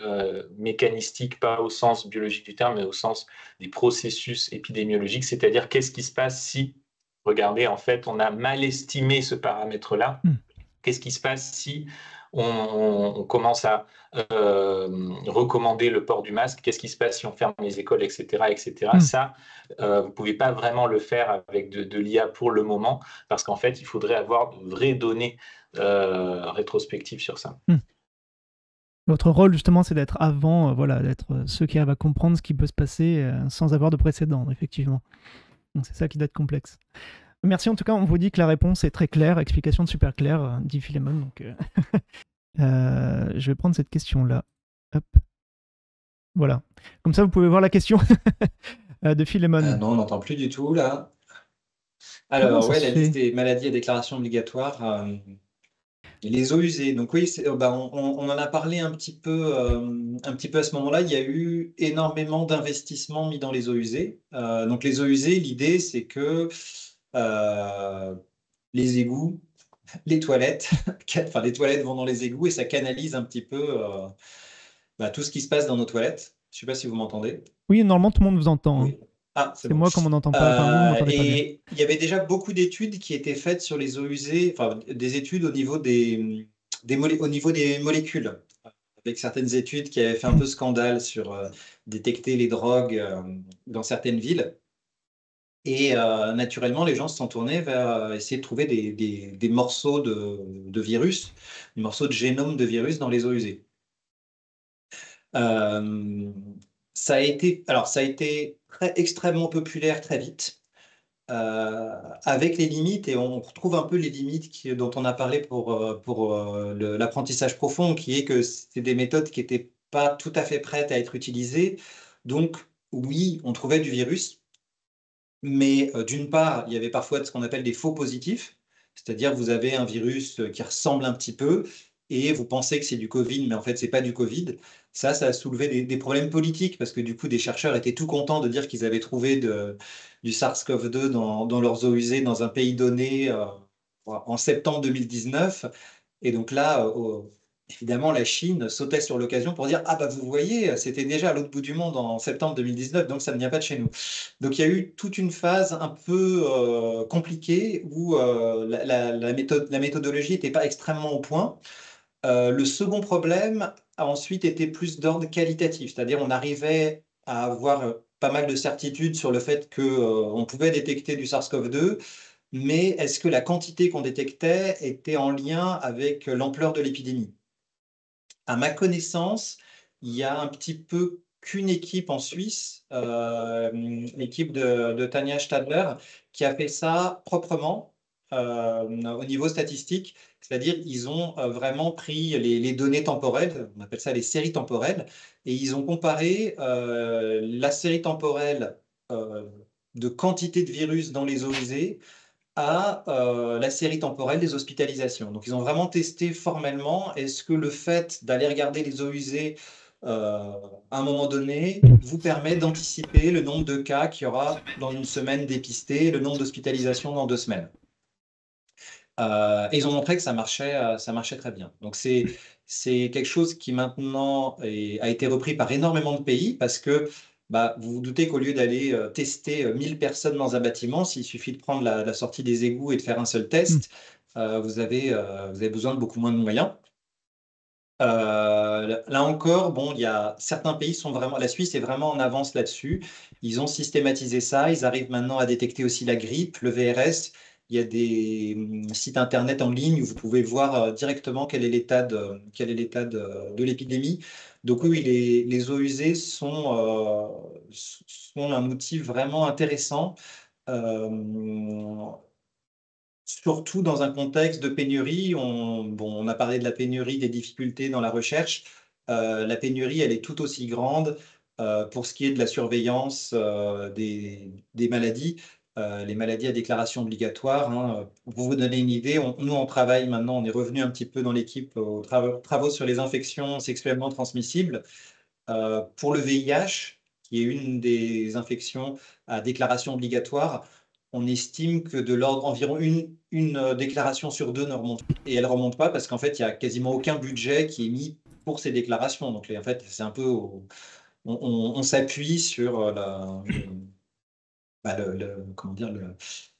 mécanistique, pas au sens biologique du terme, mais au sens des processus épidémiologiques, c'est-à-dire qu'est-ce qui se passe si, regardez, en fait, on a mal estimé ce paramètre-là, qu'est-ce qui se passe si on commence à recommander le port du masque, qu'est-ce qui se passe si on ferme les écoles, etc. etc. Ça, vous ne pouvez pas vraiment le faire avec de l'IA pour le moment, parce qu'en fait, il faudrait avoir de vraies données rétrospectives sur ça. Votre rôle, justement, c'est d'être avant, d'être ceux qui arrivent à comprendre ce qui peut se passer sans avoir de précédent, effectivement. Donc c'est ça qui doit être complexe. Merci, en tout cas, on vous dit que la réponse est très claire, explication super claire, dit Philémon. Donc, je vais prendre cette question-là. Hop. Voilà. Comme ça, vous pouvez voir la question de Philémon. Non, on n'entend plus du tout, là. Alors, la liste des maladies à déclaration obligatoire. Les eaux usées. Donc oui, on en a parlé un petit peu à ce moment-là. Il y a eu énormément d'investissements mis dans les eaux usées. Donc les eaux usées, l'idée, c'est que les égouts, les toilettes, enfin les toilettes vont dans les égouts et ça canalise un petit peu tout ce qui se passe dans nos toilettes. Je ne sais pas si vous m'entendez. Oui, normalement tout le monde vous entend. Oui. Ah, c'est bon. Moi comme on n'entend pas. Vous m'entendez pas bien. Et il y avait déjà beaucoup d'études qui étaient faites sur les eaux usées, enfin des études au niveau des molécules, avec certaines études qui avaient fait un peu scandale sur détecter les drogues dans certaines villes. Et naturellement, les gens se sont tournés vers essayer de trouver des morceaux de virus, des morceaux de génome de virus dans les eaux usées. Ça a été extrêmement populaire très vite, avec les limites, et on retrouve un peu les limites dont on a parlé pour l'apprentissage profond, qui est que c'est des méthodes qui n'étaient pas tout à fait prêtes à être utilisées. Donc oui, on trouvait du virus, mais d'une part, il y avait parfois ce qu'on appelle des faux positifs, c'est-à-dire vous avez un virus qui ressemble un petit peu, et vous pensez que c'est du Covid, mais en fait, ce n'est pas du Covid. Ça a soulevé des problèmes politiques, parce que du coup, des chercheurs étaient tout contents de dire qu'ils avaient trouvé du SARS-CoV-2 dans leurs eaux usées dans un pays donné en septembre 2019. Et donc là, évidemment, la Chine sautait sur l'occasion pour dire « Ah bah vous voyez, c'était déjà à l'autre bout du monde en septembre 2019, donc ça ne vient pas de chez nous. » Donc il y a eu toute une phase un peu compliquée où la méthodologie n'était pas extrêmement au point. Le second problème, a ensuite été plus d'ordre qualitatif, c'est-à-dire on arrivait à avoir pas mal de certitudes sur le fait qu'on pouvait détecter du SARS-CoV-2, mais est-ce que la quantité qu'on détectait était en lien avec l'ampleur de l'épidémie? À ma connaissance, il y a un petit peu qu'une équipe en Suisse, l'équipe de Tania Stadler, qui a fait ça proprement au niveau statistique. C'est-à-dire ils ont vraiment pris les données temporelles, on appelle ça les séries temporelles, et ils ont comparé la série temporelle de quantité de virus dans les eaux usées à la série temporelle des hospitalisations. Donc, ils ont vraiment testé formellement, est-ce que le fait d'aller regarder les eaux usées à un moment donné vous permet d'anticiper le nombre de cas qu'il y aura dans une semaine dépistés, le nombre d'hospitalisations dans 2 semaines. Et ils ont montré que ça marchait très bien. Donc, c'est quelque chose qui maintenant a été repris par énormément de pays parce que vous vous doutez qu'au lieu d'aller tester 1000 personnes dans un bâtiment, s'il suffit de prendre la sortie des égouts et de faire un seul test, vous avez besoin de beaucoup moins de moyens. Là encore, bon, il y a certains pays sont vraiment, la Suisse est vraiment en avance là-dessus. Ils ont systématisé ça. Ils arrivent maintenant à détecter aussi la grippe, le VRS. Il y a des sites internet en ligne où vous pouvez voir directement quel est l'état de l'épidémie. Donc oui, les eaux usées sont un outil vraiment intéressant. Surtout dans un contexte de pénurie. On a parlé de la pénurie, des difficultés dans la recherche. La pénurie, elle est tout aussi grande pour ce qui est de la surveillance des maladies, les maladies à déclaration obligatoire, hein. Pour vous donner une idée, nous, on travaille maintenant, on est revenu un petit peu dans l'équipe aux travaux sur les infections sexuellement transmissibles. Pour le VIH, qui est une des infections à déclaration obligatoire, on estime que de l'ordre environ une déclaration sur 2 ne remonte pas. Et elle ne remonte pas parce qu'en fait, il n'y a quasiment aucun budget qui est mis pour ces déclarations. Donc, en fait, c'est un peu. On s'appuie sur comment dire,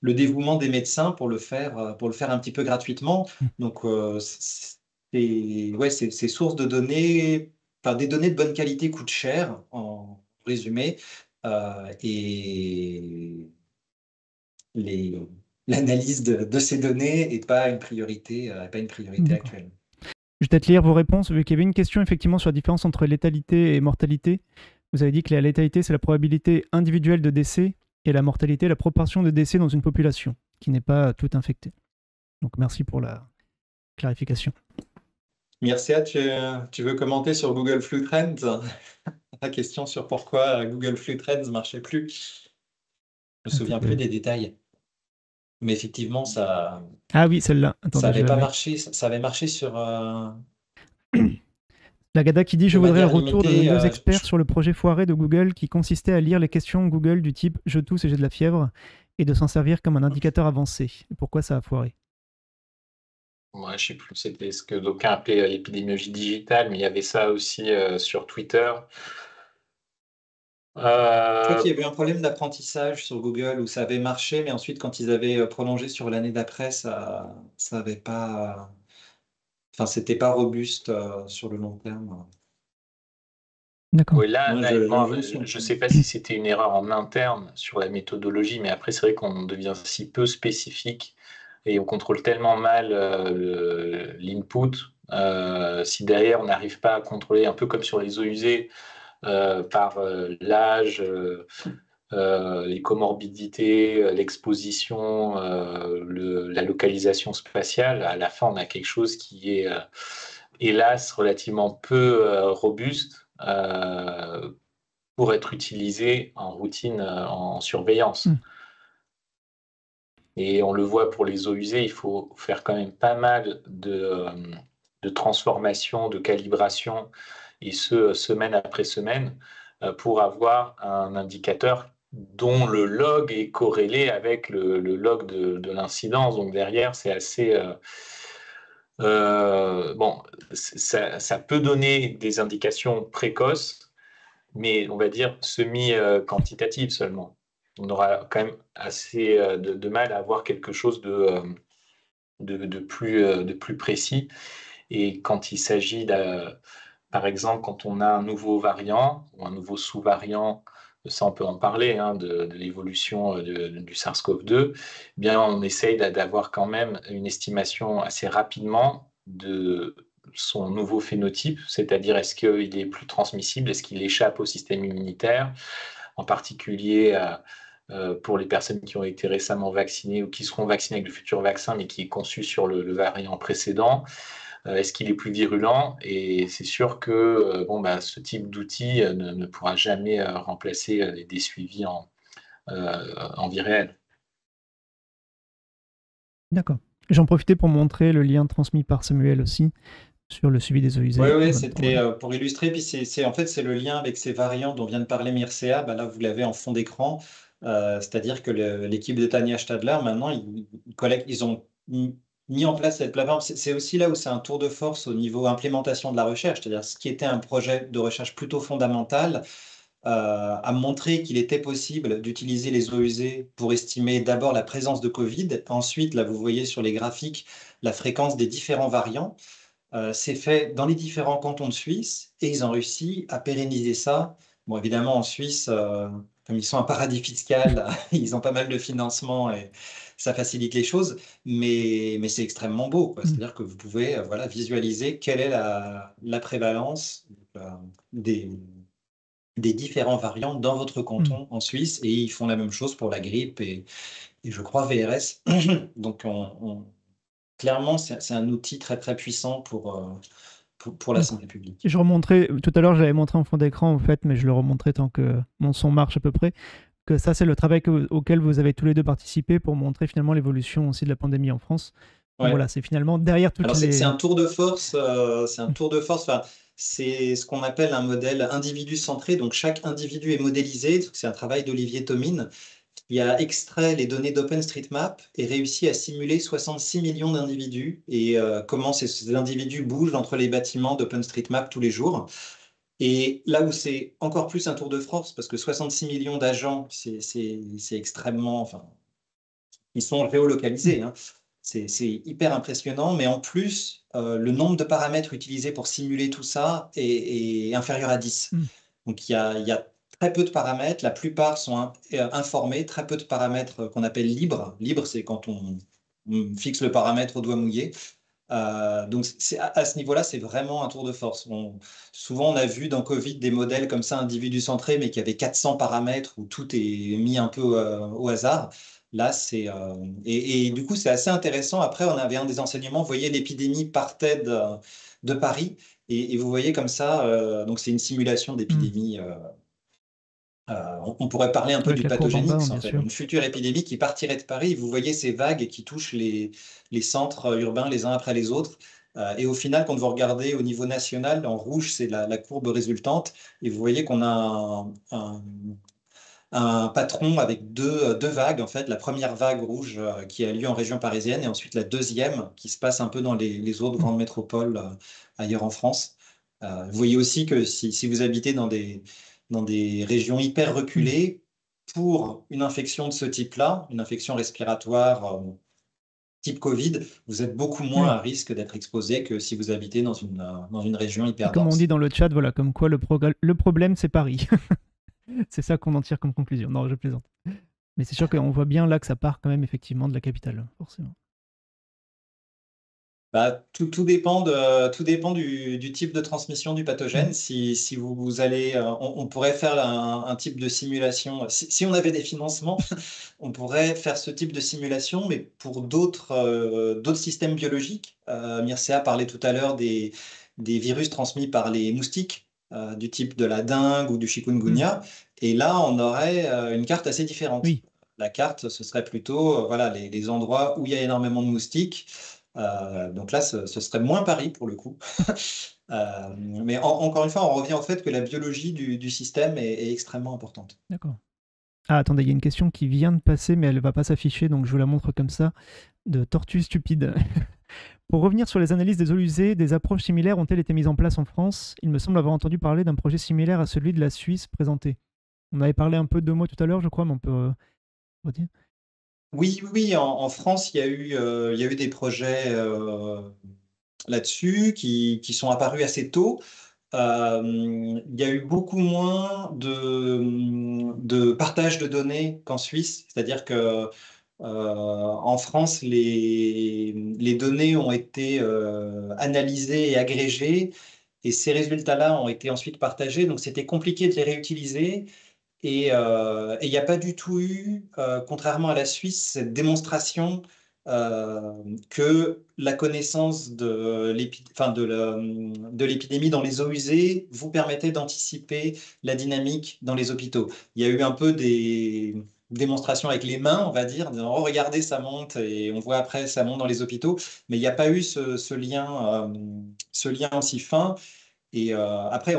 le dévouement des médecins pour le faire un petit peu gratuitement. Donc, ces sources de données, enfin, des données de bonne qualité coûtent cher, en résumé, et l'analyse de ces données n'est pas une priorité, actuelle. Je vais peut-être lire vos réponses, vu qu'il y avait une question effectivement sur la différence entre létalité et mortalité. Vous avez dit que la létalité, c'est la probabilité individuelle de décès, et la mortalité, la proportion de décès dans une population qui n'est pas toute infectée. Donc merci pour la clarification. Mircea, tu veux commenter sur Google Flu Trends? La question sur pourquoi Google Flu Trends ne marchait plus. Je me souviens plus des détails. Mais effectivement, ça. Ah oui, celle-là. Attendez, ça avait pas marché. Ça avait marché sur. La Gada qui dit « Je voudrais le retour de deux experts sur le projet foiré de Google qui consistait à lire les questions Google du type « Je tousse et j'ai de la fièvre » et de s'en servir comme un indicateur avancé. Et pourquoi ça a foiré? Moi, je sais plus, c'était ce que d'aucuns appelaient l'épidémiologie digitale, mais il y avait ça aussi sur Twitter. Je crois qu'il y avait eu un problème d'apprentissage sur Google où ça avait marché, mais ensuite, quand ils avaient prolongé sur l'année d'après, ça avait pas. Enfin, c'était pas robuste sur le long terme. D'accord. Oui, là, je ne sais pas si c'était une erreur en interne sur la méthodologie, mais après, c'est vrai qu'on devient si peu spécifique et on contrôle tellement mal l'input. Si derrière, on n'arrive pas à contrôler, un peu comme sur les eaux usées, par l'âge, les comorbidités, l'exposition, la localisation spatiale, à la fin, on a quelque chose qui est, hélas, relativement peu robuste pour être utilisé en routine, en surveillance. Et on le voit pour les eaux usées, il faut faire quand même pas mal de transformation, de calibration, et ce, semaine après semaine, pour avoir un indicateur dont le log est corrélé avec le log de l'incidence. Donc derrière, c'est assez... bon, ça peut donner des indications précoces, mais on va dire semi-quantitatives seulement. On aura quand même assez de mal à avoir quelque chose de plus précis. Et quand il s'agit par exemple, quand on a un nouveau variant ou un nouveau sous-variant, ça on peut en parler, hein, de l'évolution du SARS-CoV-2, eh bien on essaye d'avoir quand même une estimation assez rapidement de son nouveau phénotype, c'est-à-dire est-ce qu'il est plus transmissible, est-ce qu'il échappe au système immunitaire, en particulier pour les personnes qui ont été récemment vaccinées ou qui seront vaccinées avec le futur vaccin, mais qui est conçu sur le variant précédent. Est-ce qu'il est plus virulent? Et c'est sûr que ce type d'outil ne pourra jamais remplacer des suivis en vie réelle. D'accord. J'en profitais pour montrer le lien transmis par Samuel aussi sur le suivi des eaux usées. Oui, c'était pour illustrer. Puis en fait, c'est le lien avec ces variants dont vient de parler Mircea. Là, vous l'avez en fond d'écran. C'est-à-dire que l'équipe de Tania Stadler, maintenant, ils ont mis en place cette plateforme. C'est aussi là où c'est un tour de force au niveau implémentation de la recherche. C'est-à-dire ce qui était un projet de recherche plutôt fondamental, a montré qu'il était possible d'utiliser les eaux usées pour estimer d'abord la présence de Covid. Ensuite, là, vous voyez sur les graphiques la fréquence des différents variants. C'est fait dans les différents cantons de Suisse et ils ont réussi à pérenniser ça. Bon, évidemment, en Suisse, comme ils sont un paradis fiscal, ils ont pas mal de financement et ça facilite les choses, mais c'est extrêmement beau, quoi. C'est-à-dire que vous pouvez visualiser quelle est la prévalence des, des différents variants dans votre canton en Suisse, et ils font la même chose pour la grippe et je crois VRS. Donc, clairement, c'est un outil très très puissant pour la santé publique. Je remontrais, tout à l'heure, j'avais montré en fond d'écran, en fait, mais je le remontrais tant que mon son marche à peu près, que ça, c'est le travail auquel vous avez tous les deux participé pour montrer finalement l'évolution aussi de la pandémie en France. Ouais. Voilà, c'est finalement derrière toutes les... C'est un tour de force, c'est un tour de force. Enfin, c'est ce qu'on appelle un modèle individu centré. Donc, chaque individu est modélisé. C'est un travail d'Olivier Thomine qui a extrait les données d'OpenStreetMap et réussi à simuler 66 millions d'individus et comment ces individus bougent entre les bâtiments d'OpenStreetMap tous les jours. Et là où c'est encore plus un tour de force, parce que 66 millions d'agents, c'est extrêmement... Enfin, ils sont géolocalisés, hein. C'est hyper impressionnant, mais en plus, le nombre de paramètres utilisés pour simuler tout ça est inférieur à 10. Donc il y a très peu de paramètres, la plupart sont informés, très peu de paramètres qu'on appelle libres. Libre, c'est quand on fixe le paramètre au doigt mouillé. Donc à ce niveau-là, c'est vraiment un tour de force. Souvent, on a vu dans Covid des modèles comme ça, individu centrés, mais qui avaient 400 paramètres où tout est mis un peu au hasard. Là, et du coup, c'est assez intéressant. Après, on avait un des enseignements, vous voyez, l'épidémie partait de Paris, et vous voyez comme ça, donc c'est une simulation d'épidémie. On pourrait parler un peu Avec du la courbe en bas, pathogénix, en bien fait. sûr. Une future épidémie qui partirait de Paris. Vous voyez ces vagues qui touchent les centres urbains les uns après les autres. Et au final, quand vous regardez au niveau national, en rouge, c'est la courbe résultante. Et vous voyez qu'on a un patron avec deux vagues, en fait. La première vague rouge qui a lieu en région parisienne et ensuite la deuxième qui se passe un peu dans les autres grandes métropoles ailleurs en France. Vous voyez aussi que si vous habitez dans des régions hyper reculées, pour une infection de ce type-là, une infection respiratoire type Covid, vous êtes beaucoup moins à risque d'être exposé que si vous habitez dans une région hyper dense. Comme on dit dans le chat, voilà, comme quoi le problème, c'est Paris. C'est ça qu'on en tire comme conclusion. Non, je plaisante. Mais c'est sûr qu'on voit bien là que ça part quand même effectivement de la capitale, forcément. Tout dépend du type de transmission du pathogène. Si vous allez, on pourrait faire un type de simulation. Si on avait des financements, on pourrait faire ce type de simulation, mais pour d'autres systèmes biologiques. Mircea parlait tout à l'heure des virus transmis par les moustiques, du type de la dengue ou du chikungunya. Et là, on aurait une carte assez différente. Oui. La carte, ce serait plutôt les endroits où il y a énormément de moustiques. Donc là, ce serait moins Paris pour le coup. Mais encore une fois, on revient au fait que la biologie du système est extrêmement importante. D'accord. Ah, attendez, il y a une question qui vient de passer, mais elle ne va pas s'afficher, donc je vous la montre comme ça, de Tortue Stupide. Pour revenir sur les analyses des eaux usées, des approches similaires ont-elles été mises en place en France? Il me semble avoir entendu parler d'un projet similaire à celui de la Suisse présenté. On avait parlé un peu de mots tout à l'heure, je crois, mais on peut redire. Oui, en France, il y a eu des projets là-dessus qui sont apparus assez tôt. il y a eu beaucoup moins de partage de données qu'en Suisse. C'est-à-dire que en France, les données ont été analysées et agrégées, et ces résultats-là ont été ensuite partagés. Donc, c'était compliqué de les réutiliser. Et il n'y a pas du tout eu, contrairement à la Suisse, cette démonstration que la connaissance de l'épidémie dans les eaux usées vous permettait d'anticiper la dynamique dans les hôpitaux. Il y a eu un peu des démonstrations avec les mains, on va dire, en disant, oh, regardez, ça monte, et on voit après, ça monte dans les hôpitaux, mais il n'y a pas eu ce lien aussi fin. Et après,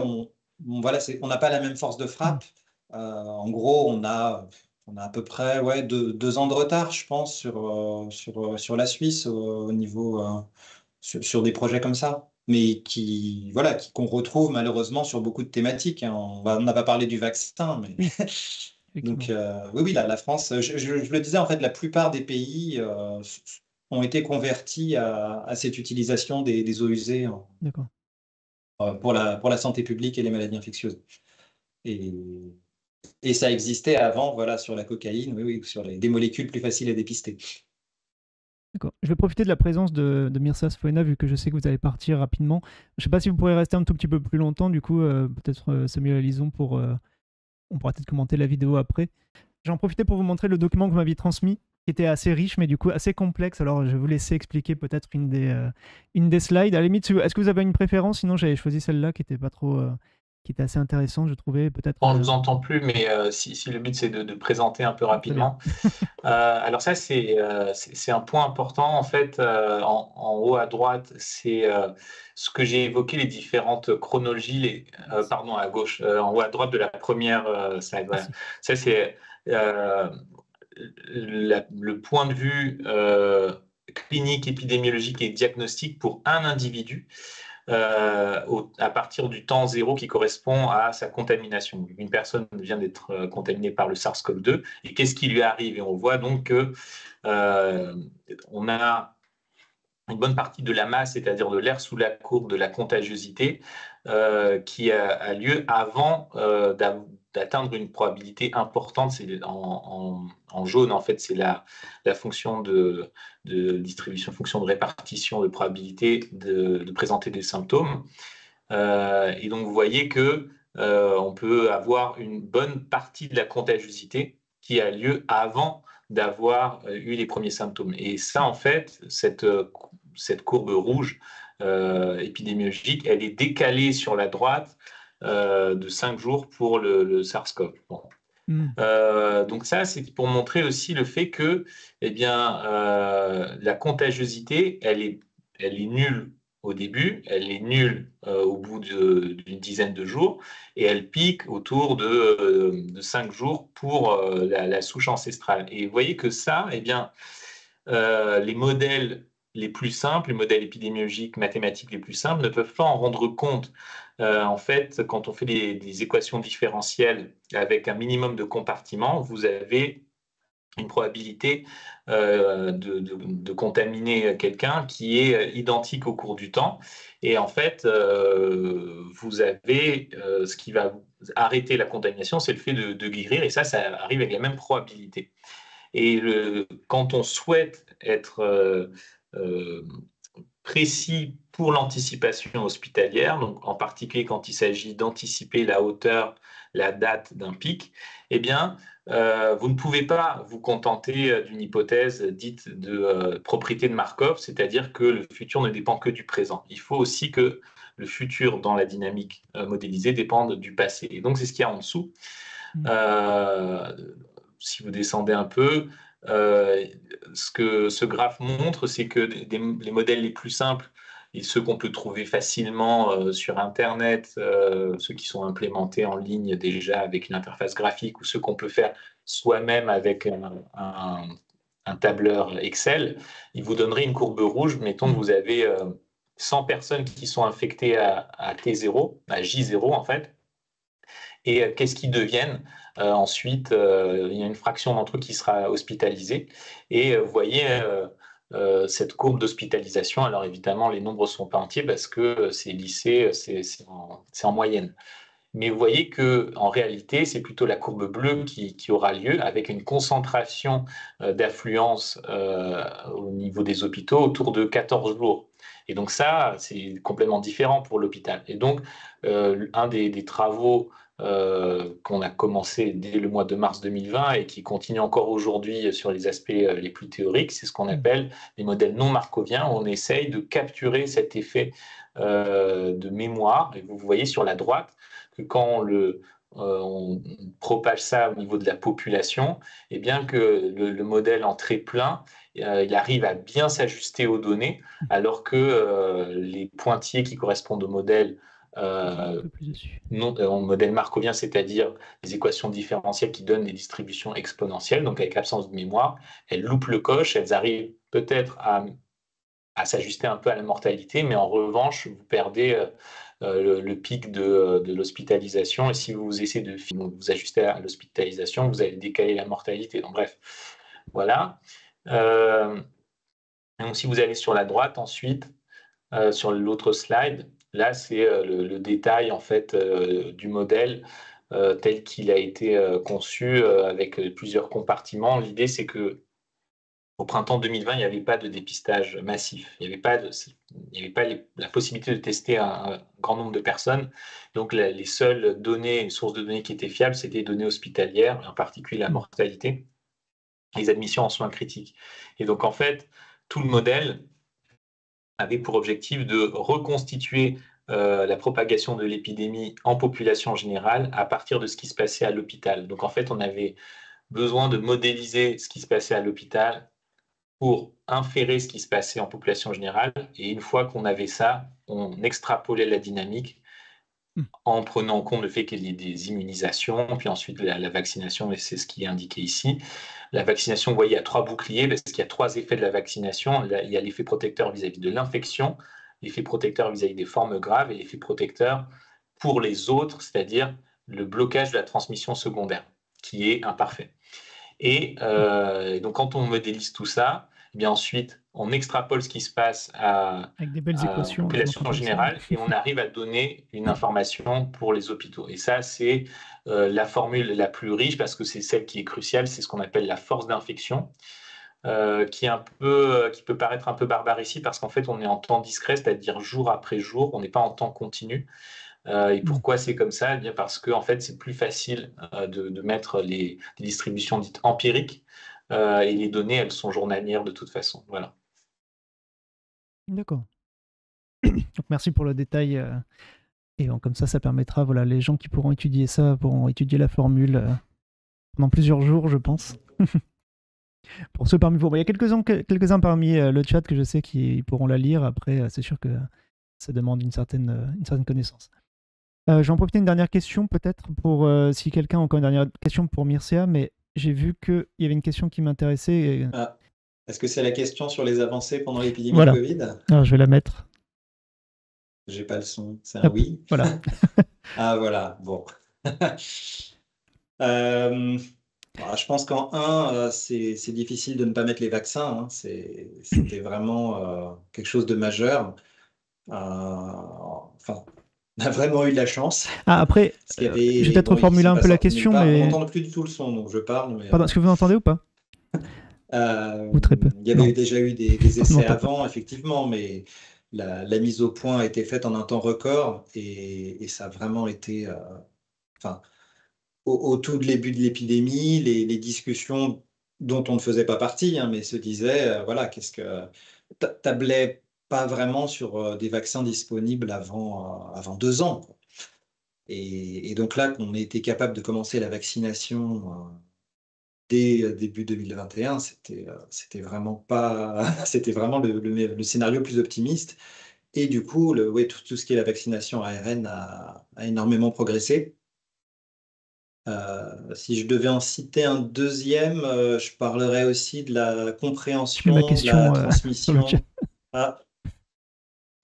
voilà, on n'a pas la même force de frappe. En gros, on a à peu près deux ans de retard, je pense, sur la Suisse au niveau sur des projets comme ça, mais qu'on retrouve malheureusement sur beaucoup de thématiques, hein. On n'a pas parlé du vaccin, mais Oui, donc effectivement. oui, la France, je le disais, en fait, la plupart des pays ont été convertis à cette utilisation des eaux usées D'accord. pour la santé publique et les maladies infectieuses. Et, et ça existait avant, voilà, sur la cocaïne, oui, sur des molécules plus faciles à dépister. D'accord. Je vais profiter de la présence de Mircea Sfoena, vu que je sais que vous allez partir rapidement. Je ne sais pas si vous pourrez rester un tout petit peu plus longtemps, du coup, peut-être Samuel Alison, on pourra peut-être commenter la vidéo après. J'en profitais pour vous montrer le document que vous m'aviez transmis, qui était assez riche, mais du coup assez complexe. Alors, je vais vous laisser expliquer peut-être une des slides. À la limite, est-ce que vous avez une préférence? Sinon, j'avais choisi celle-là qui était pas trop, qui était assez intéressante, je trouvais. Peut-être. On ne vous entend plus, mais si le but c'est de présenter un peu Très bien. rapidement. Alors ça, c'est un point important. En fait, en haut à droite, c'est ce que j'ai évoqué, les différentes chronologies, pardon, à gauche, en haut à droite de la première slide. Voilà. Merci. Ça, c'est le point de vue clinique, épidémiologique et diagnostique pour un individu. À partir du temps zéro qui correspond à sa contamination. Une personne vient d'être contaminée par le SARS-CoV-2 et qu'est-ce qui lui arrive? Et on voit donc que on a une bonne partie de la masse, c'est-à-dire de l'air sous la courbe de la contagiosité, qui a lieu avant d'atteindre une probabilité importante. C'est en jaune, en fait, c'est la fonction de distribution, fonction de répartition de probabilité de présenter des symptômes. Et donc, vous voyez que on peut avoir une bonne partie de la contagiosité qui a lieu avant d'avoir eu les premiers symptômes. Et ça, en fait, cette courbe rouge épidémiologique, elle est décalée sur la droite de 5 jours pour le SARS-CoV. Bon. Donc ça, c'est pour montrer aussi le fait que la contagiosité, elle est nulle au début, elle est nulle au bout d'une dizaine de jours, et elle pique autour de 5 jours pour la souche ancestrale. Et vous voyez que ça, les modèles les plus simples, les modèles épidémiologiques, mathématiques les plus simples, ne peuvent pas en rendre compte. En fait, quand on fait des équations différentielles avec un minimum de compartiments, vous avez une probabilité de contaminer quelqu'un qui est identique au cours du temps. Et en fait, vous avez ce qui va arrêter la contamination, c'est le fait de guérir, et ça arrive avec la même probabilité. Et quand on souhaite être précis pour l'anticipation hospitalière, donc en particulier quand il s'agit d'anticiper la hauteur, la date d'un pic, vous ne pouvez pas vous contenter d'une hypothèse dite de propriété de Markov, c'est-à-dire que le futur ne dépend que du présent. Il faut aussi que le futur dans la dynamique modélisée dépende du passé. Et donc, c'est ce qu'il y a en dessous. Si vous descendez un peu, ce que ce graphe montre, c'est que les modèles les plus simples et ceux qu'on peut trouver facilement sur Internet, ceux qui sont implémentés en ligne déjà avec une interface graphique ou ceux qu'on peut faire soi-même avec un tableur Excel, ils vous donneraient une courbe rouge. Mettons que vous avez 100 personnes qui sont infectées à T0, à J0 en fait. Et qu'est-ce qu'ils deviennent ensuite, il y a une fraction d'entre eux qui sera hospitalisée. Et vous voyez, cette courbe d'hospitalisation. Alors évidemment, les nombres ne sont pas entiers parce que c'est lissé, c'est en moyenne. Mais vous voyez qu'en réalité, c'est plutôt la courbe bleue qui aura lieu avec une concentration d'affluence au niveau des hôpitaux autour de 14 jours. Et donc ça, c'est complètement différent pour l'hôpital. Et donc, un des travaux qu'on a commencé dès le mois de mars 2020 et qui continue encore aujourd'hui sur les aspects les plus théoriques, c'est ce qu'on appelle les modèles non markoviens, où on essaye de capturer cet effet de mémoire. Et vous voyez sur la droite que quand on propage ça au niveau de la population, et bien que le modèle en très plein, il arrive à bien s'ajuster aux données, alors que les pointillés qui correspondent au modèle modèle markovien, c'est-à-dire les équations différentielles qui donnent des distributions exponentielles, donc avec l'absence de mémoire, elles loupent le coche, elles arrivent peut-être à s'ajuster un peu à la mortalité, mais en revanche, vous perdez le pic de l'hospitalisation, et si vous essayez de vous ajuster à l'hospitalisation, vous allez décaler la mortalité. Donc bref, voilà. Donc, si vous allez sur la droite ensuite, sur l'autre slide, là c'est le détail en fait du modèle tel qu'il a été conçu avec plusieurs compartiments. L'idée c'est que au printemps 2020, il n'y avait pas de dépistage massif. Il n'y avait pas la possibilité de tester un grand nombre de personnes. Donc, les seules sources de données qui étaient fiables, c'était les données hospitalières, en particulier la mortalité, les admissions en soins critiques. Et donc, en fait, tout le modèle avait pour objectif de reconstituer la propagation de l'épidémie en population générale à partir de ce qui se passait à l'hôpital. Donc, en fait, on avait besoin de modéliser ce qui se passait à l'hôpital pour inférer ce qui se passait en population générale. Et une fois qu'on avait ça, on extrapolait la dynamique en prenant en compte le fait qu'il y ait des immunisations, puis ensuite la vaccination, et c'est ce qui est indiqué ici. La vaccination, vous voyez, il y a 3 boucliers, parce qu'il y a 3 effets de la vaccination. Il y a l'effet protecteur vis-à-vis de l'infection, l'effet protecteur vis-à-vis des formes graves, et l'effet protecteur pour les autres, c'est-à-dire le blocage de la transmission secondaire, qui est imparfait. Et donc, quand on modélise tout ça, eh bien ensuite, on extrapole ce qui se passe avec des belles équations, la population générale et on arrive à donner une information pour les hôpitaux. Et ça, c'est la formule la plus riche parce que c'est celle qui est cruciale, c'est ce qu'on appelle la force d'infection, qui peut paraître un peu barbare ici parce qu'en fait, on est en temps discret, c'est-à-dire jour après jour, on n'est pas en temps continu. Et pourquoi c'est comme ça? Eh bien parce que en fait, c'est plus facile de mettre des distributions dites empiriques et les données, elles sont journalières de toute façon. Voilà. D'accord. Donc merci pour le détail. Et comme ça permettra, voilà, les gens qui pourront étudier ça pourront étudier la formule pendant plusieurs jours, je pense. Pour ceux parmi vous, il y a quelques-uns parmi le chat que je sais qui pourront la lire. Après, c'est sûr que ça demande une certaine connaissance. Je vais en profiter une dernière question peut-être pour si quelqu'un a encore une dernière question pour Mircea, mais j'ai vu qu'il y avait une question qui m'intéressait. Est-ce que c'est la question sur les avancées pendant l'épidémie Voilà. de Covid? Alors, je vais la mettre. J'ai pas le son, c'est un oui. Voilà. Ah voilà, bon. Je pense qu'en 1, c'est difficile de ne pas mettre les vaccins. Hein. C'était vraiment quelque chose de majeur. Enfin, on a vraiment eu de la chance. Ah, après, je vais peut-être reformuler un peu la question, mais... On n'entend plus du tout le son, donc je parle. Mais, pardon, est-ce que vous entendez ou pas? Ou très peu. Il y avait déjà eu des essais avant, effectivement, mais la mise au point a été faite en un temps record et ça a vraiment été... Au tout début de l'épidémie, les discussions dont on ne faisait pas partie, mais se disaient, voilà, qu'est-ce que... Tablait pas vraiment sur des vaccins disponibles avant 2 ans. Quoi. Et donc là, on a été capable de commencer la vaccination dès début 2021, c'était vraiment le scénario plus optimiste. Et du coup, tout ce qui est la vaccination ARN a énormément progressé. Si je devais en citer un deuxième, je parlerais aussi de la compréhension, de la transmission.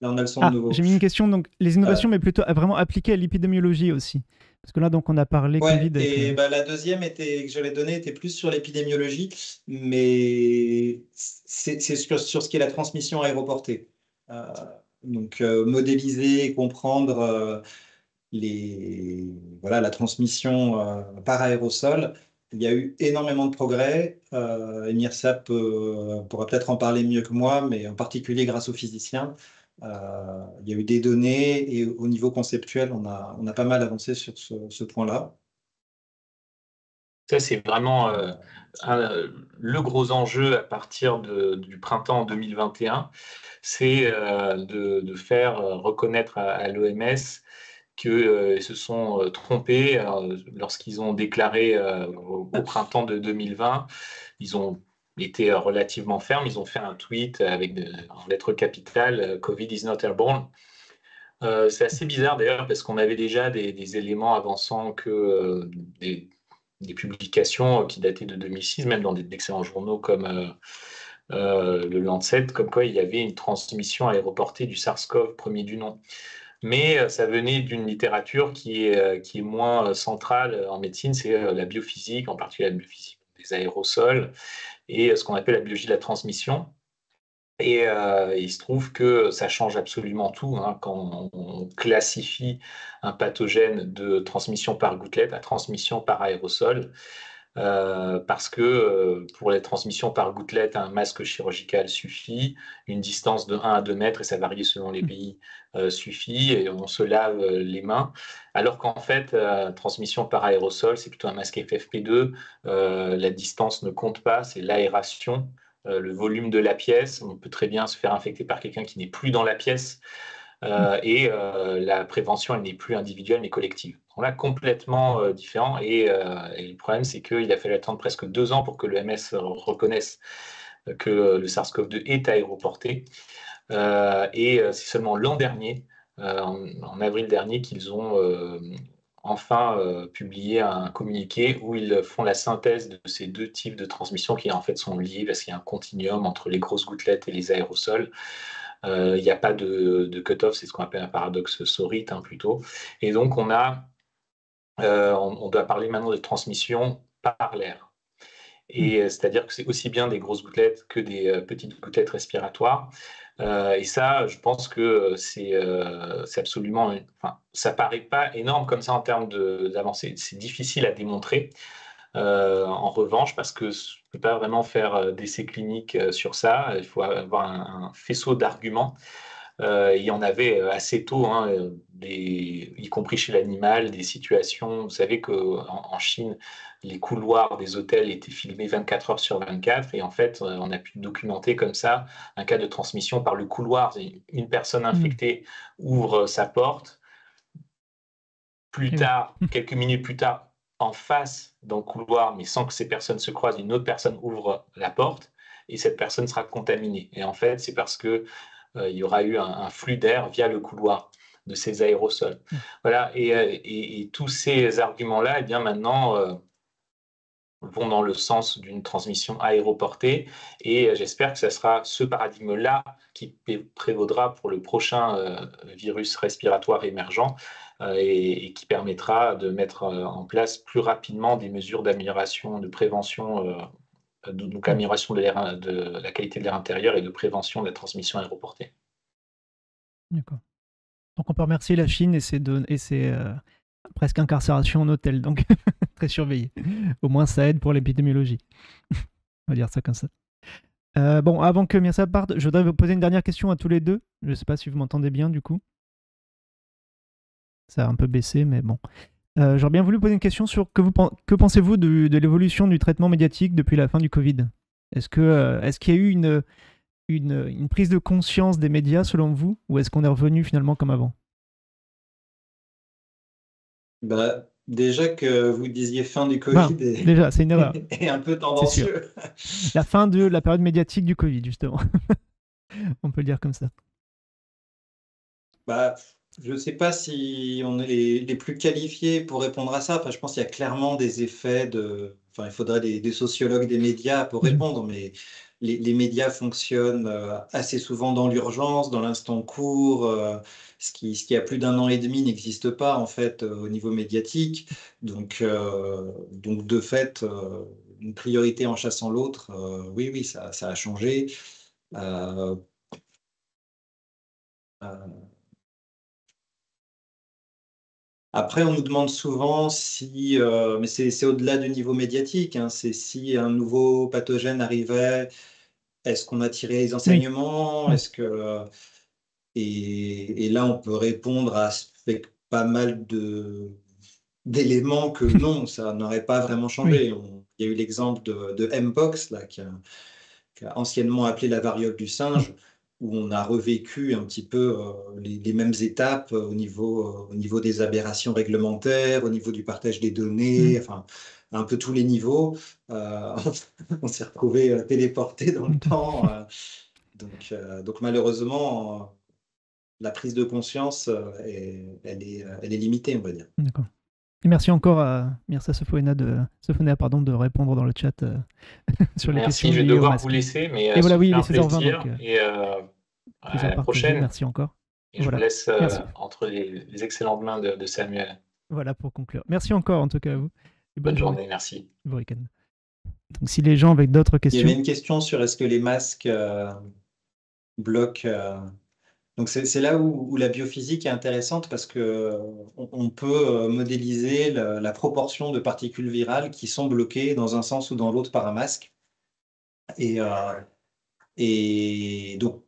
Là, on a le son de nouveau. J'ai mis une question, donc les innovations, mais plutôt vraiment appliquées à l'épidémiologie aussi. Parce que là, donc, on a parlé Ouais, Covid avec... et la deuxième que je l'ai donnée était plus sur l'épidémiologie, mais c'est sur ce qui est la transmission aéroportée. Euh, modéliser et comprendre la transmission par aérosol. Il y a eu énormément de progrès. Mirsap pourra peut-être en parler mieux que moi, mais en particulier grâce aux physiciens. Il y a eu des données et au niveau conceptuel, on a pas mal avancé sur ce point-là. Ça, c'est vraiment le gros enjeu à partir du printemps 2021, c'est de faire reconnaître à l'OMS qu'ils se sont trompés lorsqu'ils ont déclaré au printemps de 2020. Ils ont été relativement fermes. Ils ont fait un tweet avec en lettres capitales Covid is not airborne. C'est assez bizarre d'ailleurs parce qu'on avait déjà des éléments avançant que des publications qui dataient de 2006, même dans d'excellents journaux comme le Lancet, comme quoi il y avait une transmission aéroportée du SARS-CoV premier du nom. Mais ça venait d'une littérature qui est moins centrale en médecine, c'est la biophysique, en particulier la biophysique des aérosols et ce qu'on appelle la biologie de la transmission. Et il se trouve que ça change absolument tout quand on classifie un pathogène de transmission par gouttelette à transmission par aérosol. Parce que pour les transmissions par gouttelette, un masque chirurgical suffit, une distance de 1 à 2 mètres, et ça varie selon les pays, suffit, et on se lave les mains. Alors qu'en fait, transmission par aérosol, c'est plutôt un masque FFP2, la distance ne compte pas, c'est l'aération, le volume de la pièce. On peut très bien se faire infecter par quelqu'un qui n'est plus dans la pièce. Et la prévention, elle n'est plus individuelle mais collective. On l'a complètement différent et le problème, c'est qu'il a fallu attendre presque 2 ans pour que l'OMS reconnaisse que le SARS-CoV-2 est aéroporté. Et c'est seulement l'an dernier, en avril dernier, qu'ils ont enfin publié un communiqué où ils font la synthèse de ces deux types de transmission qui en fait sont liés parce qu'il y a un continuum entre les grosses gouttelettes et les aérosols. Il n'y a pas de cut-off, c'est ce qu'on appelle un paradoxe Sorite plutôt. Et donc on doit parler maintenant de transmission par l'air. Et c'est-à-dire que c'est aussi bien des grosses gouttelettes que des petites gouttelettes respiratoires. Et ça, je pense que c'est absolument... Enfin, ça paraît pas énorme comme ça en termes d'avancée. C'est difficile à démontrer. En revanche, parce que je ne peux pas vraiment faire d'essais cliniques sur ça, il faut avoir un faisceau d'arguments. Il y en avait assez tôt, y compris chez l'animal, des situations. Vous savez qu'en Chine, les couloirs des hôtels étaient filmés 24 heures sur 24, et en fait, on a pu documenter comme ça un cas de transmission par le couloir. Une personne infectée ouvre sa porte. Plus tard, quelques minutes plus tard, en face dans le couloir, mais sans que ces personnes se croisent, une autre personne ouvre la porte et cette personne sera contaminée. Et en fait, c'est parce que il y aura eu un flux d'air via le couloir de ces aérosols. Voilà. Et tous ces arguments-là, eh bien maintenant, vont dans le sens d'une transmission aéroportée. Et j'espère que ce sera ce paradigme-là qui prévaudra pour le prochain virus respiratoire émergent et qui permettra de mettre en place plus rapidement des mesures d'amélioration, de prévention, donc amélioration de la qualité de l'air intérieur et de prévention de la transmission aéroportée. D'accord. Donc on peut remercier la Chine et ses presque incarcération en hôtel, donc très surveillé. Au moins ça aide pour l'épidémiologie. On va dire ça comme ça. Bon, avant que Mirsap parte, je voudrais vous poser une dernière question à tous les deux. Je ne sais pas si vous m'entendez bien du coup. Ça a un peu baissé, mais bon. J'aurais bien voulu poser une question sur que pensez-vous de l'évolution du traitement médiatique depuis la fin du Covid ? Est-ce qu'il y a eu une prise de conscience des médias selon vous, ou est-ce qu'on est revenu finalement comme avant ? Déjà que vous disiez fin du Covid déjà, c'est une erreur. est un peu tendancieux. La fin de la période médiatique du Covid, justement. On peut le dire comme ça. Je ne sais pas si on est les plus qualifiés pour répondre à ça. Enfin, je pense qu'il y a clairement des effets il faudrait des sociologues des médias pour répondre, mais les médias fonctionnent assez souvent dans l'urgence, dans l'instant court. Ce qui a plus d'un an et demi n'existe pas en fait au niveau médiatique. Donc de fait, une priorité en chassant l'autre, oui, ça a changé. Euh, euh, Après, on nous demande souvent si, mais c'est au-delà du niveau médiatique, hein, c'est si un nouveau pathogène arrivait, est-ce qu'on a tiré les Oui. enseignements? Mm. Et là, on peut répondre avec pas mal d'éléments que non, ça n'aurait pas vraiment Oui. changé. Il y a eu l'exemple de Mpox, là, qui a anciennement appelé la variole du Mm. singe, où on a revécu un petit peu les mêmes étapes au niveau des aberrations réglementaires, au niveau du partage des Mm. données, enfin, un peu tous les niveaux. Euh, on s'est retrouvé téléporté dans le temps. Donc malheureusement, la prise de conscience, elle est limitée, on va dire. D'accord. Et merci encore à Mircea Sophonéa, pardon, de répondre dans le chat sur les Merci, questions je vais liées au devoir vous masque. laisser, mais Et ce voilà, oui, fut il est un 16h20, donc plaisir et à plaisir la partagé. prochaine. Merci encore. Et je vous Voilà. laisse Merci. entre les excellentes mains de Samuel. Voilà pour conclure. Merci encore en tout cas à vous. Et bonne Bonne journée. journée, merci. Bon week-end. Donc si les gens avec d'autres Il y avait questions. une question sur est-ce que les masques bloquent. Donc c'est là où la biophysique est intéressante parce que on peut modéliser la proportion de particules virales qui sont bloquées dans un sens ou dans l'autre par un masque. Et, euh, et donc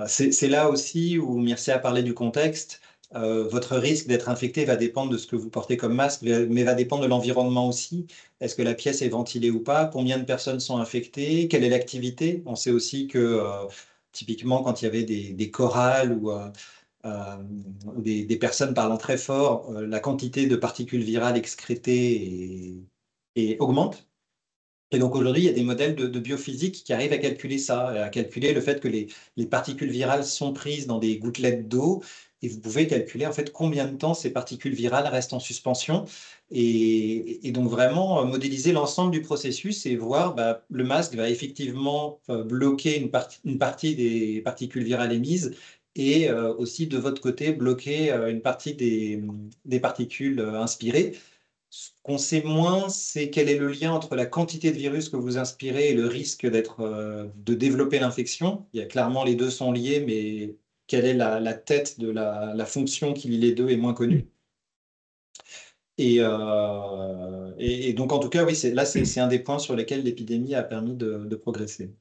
c'est là aussi où Mircea a parlé du contexte. Votre risque d'être infecté va dépendre de ce que vous portez comme masque, mais va dépendre de l'environnement aussi. Est-ce que la pièce est ventilée ou pas? Combien de personnes sont infectées? Quelle est l'activité? On sait aussi que typiquement quand il y avait des chorales euh, ou des personnes parlant très fort, la quantité de particules virales excrétées augmente. Et donc aujourd'hui, il y a des modèles de biophysique qui arrivent à calculer ça, à calculer le fait que les particules virales sont prises dans des gouttelettes d'eau, et vous pouvez calculer en fait combien de temps ces particules virales restent en suspension, et donc vraiment modéliser l'ensemble du processus et voir le masque va effectivement bloquer une partie des particules virales émises, et aussi de votre côté bloquer une partie des particules inspirées. Ce qu'on sait moins, c'est quel est le lien entre la quantité de virus que vous inspirez et le risque de développer l'infection. Il y a clairement les deux sont liés, mais quelle est la tête de la fonction qui lie les deux est moins Mm. connue. Et donc, en tout cas, oui, c'est un des points sur lesquels l'épidémie a permis de progresser.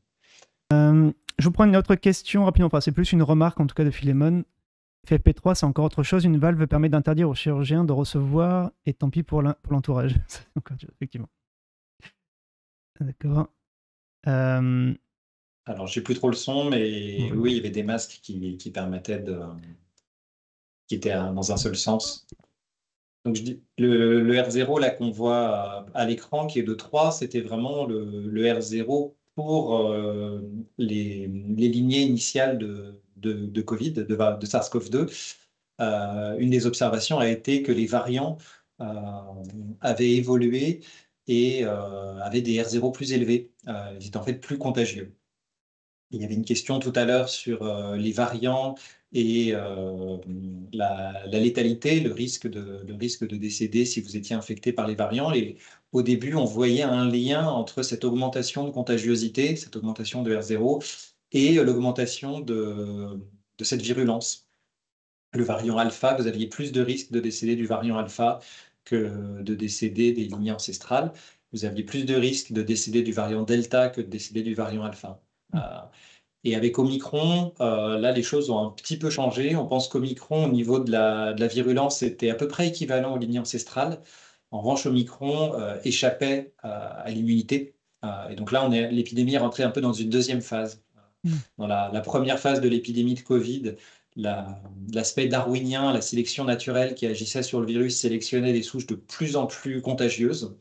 Je vous prends une autre question rapidement. Enfin, c'est plus une remarque en tout cas de Philémon. FFP3, c'est encore autre chose. Une valve permet d'interdire aux chirurgiens de recevoir, et tant pis pour l'entourage. C'est encore autre chose, effectivement. D'accord. Alors, je n'ai plus trop le son, mais Bon, oui, il y avait des masques qui permettaient qui étaient dans un seul sens. Donc, je dis, le R0 là qu'on voit à l'écran, qui est de 3, c'était vraiment le R0 pour les lignées initiales de Covid, de SARS-CoV-2. Une des observations a été que les variants euh, avaient évolué et avaient des R0 plus élevés. Ils étaient en fait plus contagieux. Il y avait une question tout à l'heure sur les variants et la létalité, le risque de décéder si vous étiez infecté par les variants. Et au début, on voyait un lien entre cette augmentation de contagiosité, cette augmentation de R0, et l'augmentation de cette virulence. Le variant alpha, vous aviez plus de risques de décéder du variant alpha que de décéder des lignées ancestrales. Vous aviez plus de risques de décéder du variant delta que de décéder du variant alpha. Et avec Omicron, là, les choses ont un petit peu changé. On pense qu'Omicron, au niveau de la virulence, était à peu près équivalent aux lignées ancestrales. En revanche, Omicron échappait à l'immunité. Et donc là, l'épidémie est rentrée un peu dans une deuxième phase. Dans la première phase de l'épidémie de Covid, l'aspect darwinien, la sélection naturelle qui agissait sur le virus, sélectionnait des souches de plus en plus contagieuses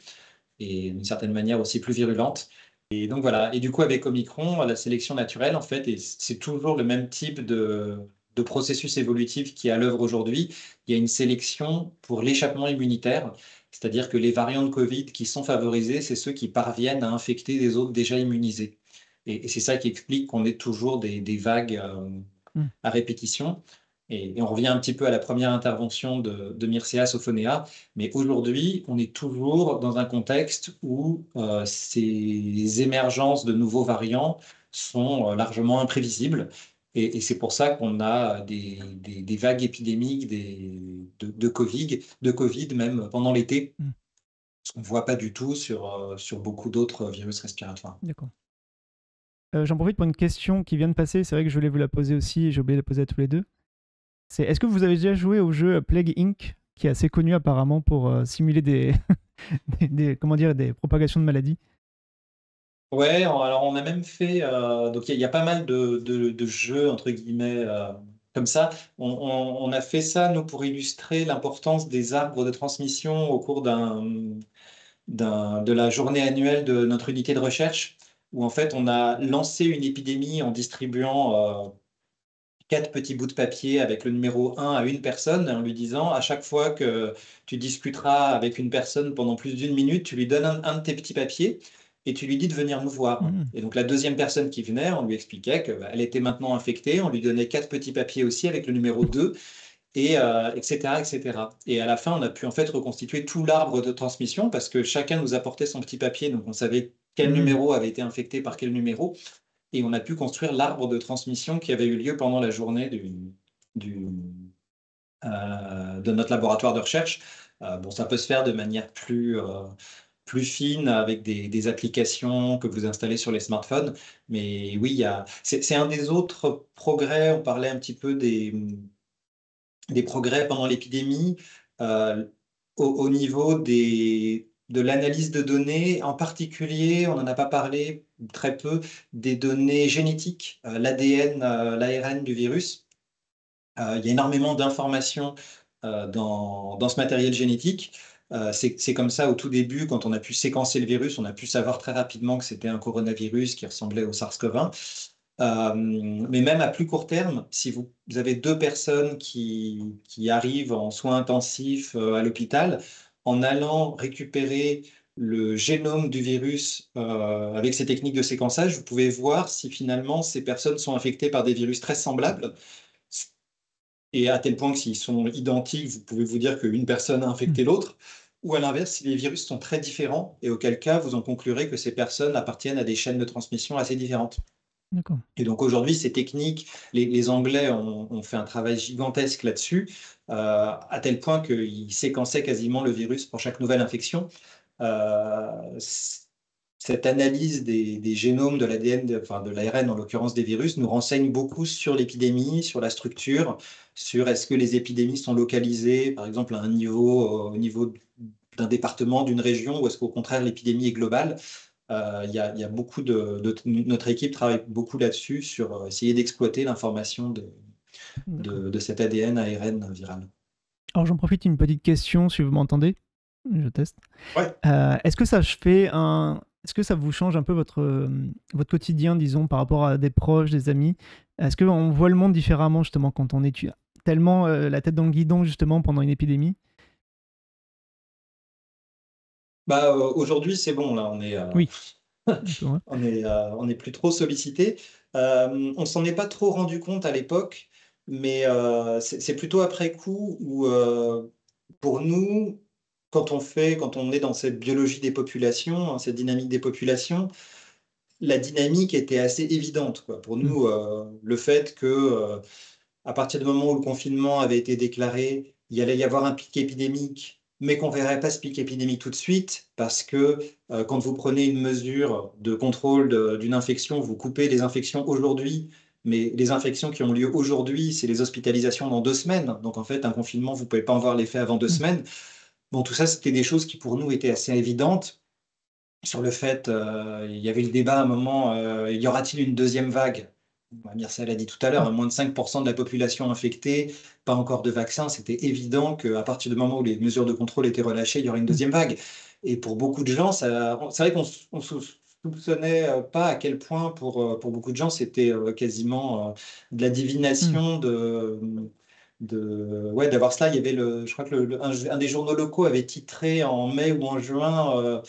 et d'une certaine manière aussi plus virulentes. Et donc voilà. Et du coup, avec Omicron, la sélection naturelle, en fait, et c'est toujours le même type de processus évolutif qui est à l'œuvre aujourd'hui. Il y a une sélection pour l'échappement immunitaire, c'est-à-dire que les variants de Covid qui sont favorisés, c'est ceux qui parviennent à infecter des autres déjà immunisés. Et c'est ça qui explique qu'on ait toujours des vagues Mm. à répétition. Et on revient un petit peu à la première intervention de Mircea Sophonéa, mais aujourd'hui, on est toujours dans un contexte où ces émergences de nouveaux variants sont largement imprévisibles. Et c'est pour ça qu'on a des vagues épidémiques de Covid même pendant l'été, Mm. ce qu'on ne voit pas du tout sur beaucoup d'autres virus respiratoires. D'accord. J'en profite pour une question qui vient de passer. C'est vrai que je voulais vous la poser aussi et j'ai oublié de la poser à tous les deux. C'est est-ce que vous avez déjà joué au jeu Plague Inc., qui est assez connu apparemment pour simuler comment dire, des propagations de maladies? Ouais, alors on a même fait, donc il y a pas mal de jeux, entre guillemets, comme ça. On a fait ça, nous, pour illustrer l'importance des arbres de transmission au cours de la journée annuelle de notre unité de recherche, où en fait on a lancé une épidémie en distribuant 4 petits bouts de papier avec le numéro 1 à une personne, en lui disant à chaque fois que tu discuteras avec une personne pendant plus d'une minute, tu lui donnes un de tes petits papiers et tu lui dis de venir nous voir. Mm. Et donc la deuxième personne qui venait, on lui expliquait qu'elle était maintenant infectée, on lui donnait 4 petits papiers aussi avec le numéro 2, et, etc., etc. Et à la fin, on a pu en fait reconstituer tout l'arbre de transmission parce que chacun nous apportait son petit papier, donc on savait quel Mm. numéro avait été infecté par quel numéro et on a pu construire l'arbre de transmission qui avait eu lieu pendant la journée du, de notre laboratoire de recherche. Bon, ça peut se faire de manière plus fine avec des applications que vous installez sur les smartphones. Mais oui, c'est un des autres progrès. On parlait un petit peu des progrès pendant l'épidémie euh, au niveau de l'analyse de données, en particulier, on n'en a pas parlé très peu, des données génétiques, l'ADN, l'ARN du virus. Il y a énormément d'informations dans ce matériel génétique. C'est comme ça au tout début, quand on a pu séquencer le virus, on a pu savoir très rapidement que c'était un coronavirus qui ressemblait au SARS-CoV-1. Mais même à plus court terme, si vous avez 2 personnes qui arrivent en soins intensifs à l'hôpital, en allant récupérer le génome du virus avec ces techniques de séquençage, vous pouvez voir si finalement ces personnes sont infectées par des virus très semblables. Et à tel point que s'ils sont identiques, vous pouvez vous dire qu'une personne a Mm. infecté l'autre. Ou à l'inverse, si les virus sont très différents, et auquel cas vous en conclurez que ces personnes appartiennent à des chaînes de transmission assez différentes. D'accord. Et donc aujourd'hui, ces techniques, les Anglais ont fait un travail gigantesque là-dessus, à tel point qu'ils séquençaient quasiment le virus pour chaque nouvelle infection. Euh, Cette analyse des génomes de l'ADN, enfin de l'ARN en l'occurrence des virus, nous renseigne beaucoup sur l'épidémie, sur la structure, sur est-ce que les épidémies sont localisées, par exemple, à un niveau, au niveau d'un département, d'une région, ou est-ce qu'au contraire l'épidémie est globale. Il y a beaucoup notre équipe travaille beaucoup là-dessus, sur essayer d'exploiter l'information D'accord. de cet ADN ARN viral. Alors j'en profite, une petite question si vous m'entendez. Je teste. Ouais. Est-ce que ça vous change un peu votre quotidien, disons, par rapport à des proches, des amis? Est-ce qu'on voit le monde différemment, justement, quand on est tellement la tête dans le guidon, justement, pendant une épidémie? Bah, aujourd'hui, c'est bon, là, Oui, un peu, ouais. on est plus trop sollicité. On s'en est pas trop rendu compte à l'époque, mais c'est plutôt après coup où, pour nous, quand on est dans cette biologie des populations, hein, cette dynamique des populations, la dynamique était assez évidente, quoi. Pour Mm. nous, le fait que, à partir du moment où le confinement avait été déclaré, il y allait y avoir un pic épidémique, mais qu'on ne verrait pas ce pic épidémique tout de suite, parce que quand vous prenez une mesure de contrôle d'une infection, vous coupez les infections aujourd'hui, mais les infections qui ont lieu aujourd'hui, c'est les hospitalisations dans 2 semaines. Donc en fait, un confinement, vous ne pouvez pas en voir l'effet avant deux Mm. semaines. Bon, tout ça, c'était des choses qui pour nous étaient assez évidentes. Sur le fait, il y avait le débat à un moment, y aura-t-il une deuxième vague? Mircea l'a dit tout à l'heure, Mm. hein, moins de 5% de la population infectée, pas encore de vaccin, c'était évident qu'à partir du moment où les mesures de contrôle étaient relâchées, il y aurait une Mm. deuxième vague. Et pour beaucoup de gens, c'est vrai qu'on ne soupçonnait pas à quel point, pour beaucoup de gens, c'était quasiment de la Mm. divination ouais, d'avoir cela. Il y avait je crois que un des journaux locaux avait titré en mai ou en juin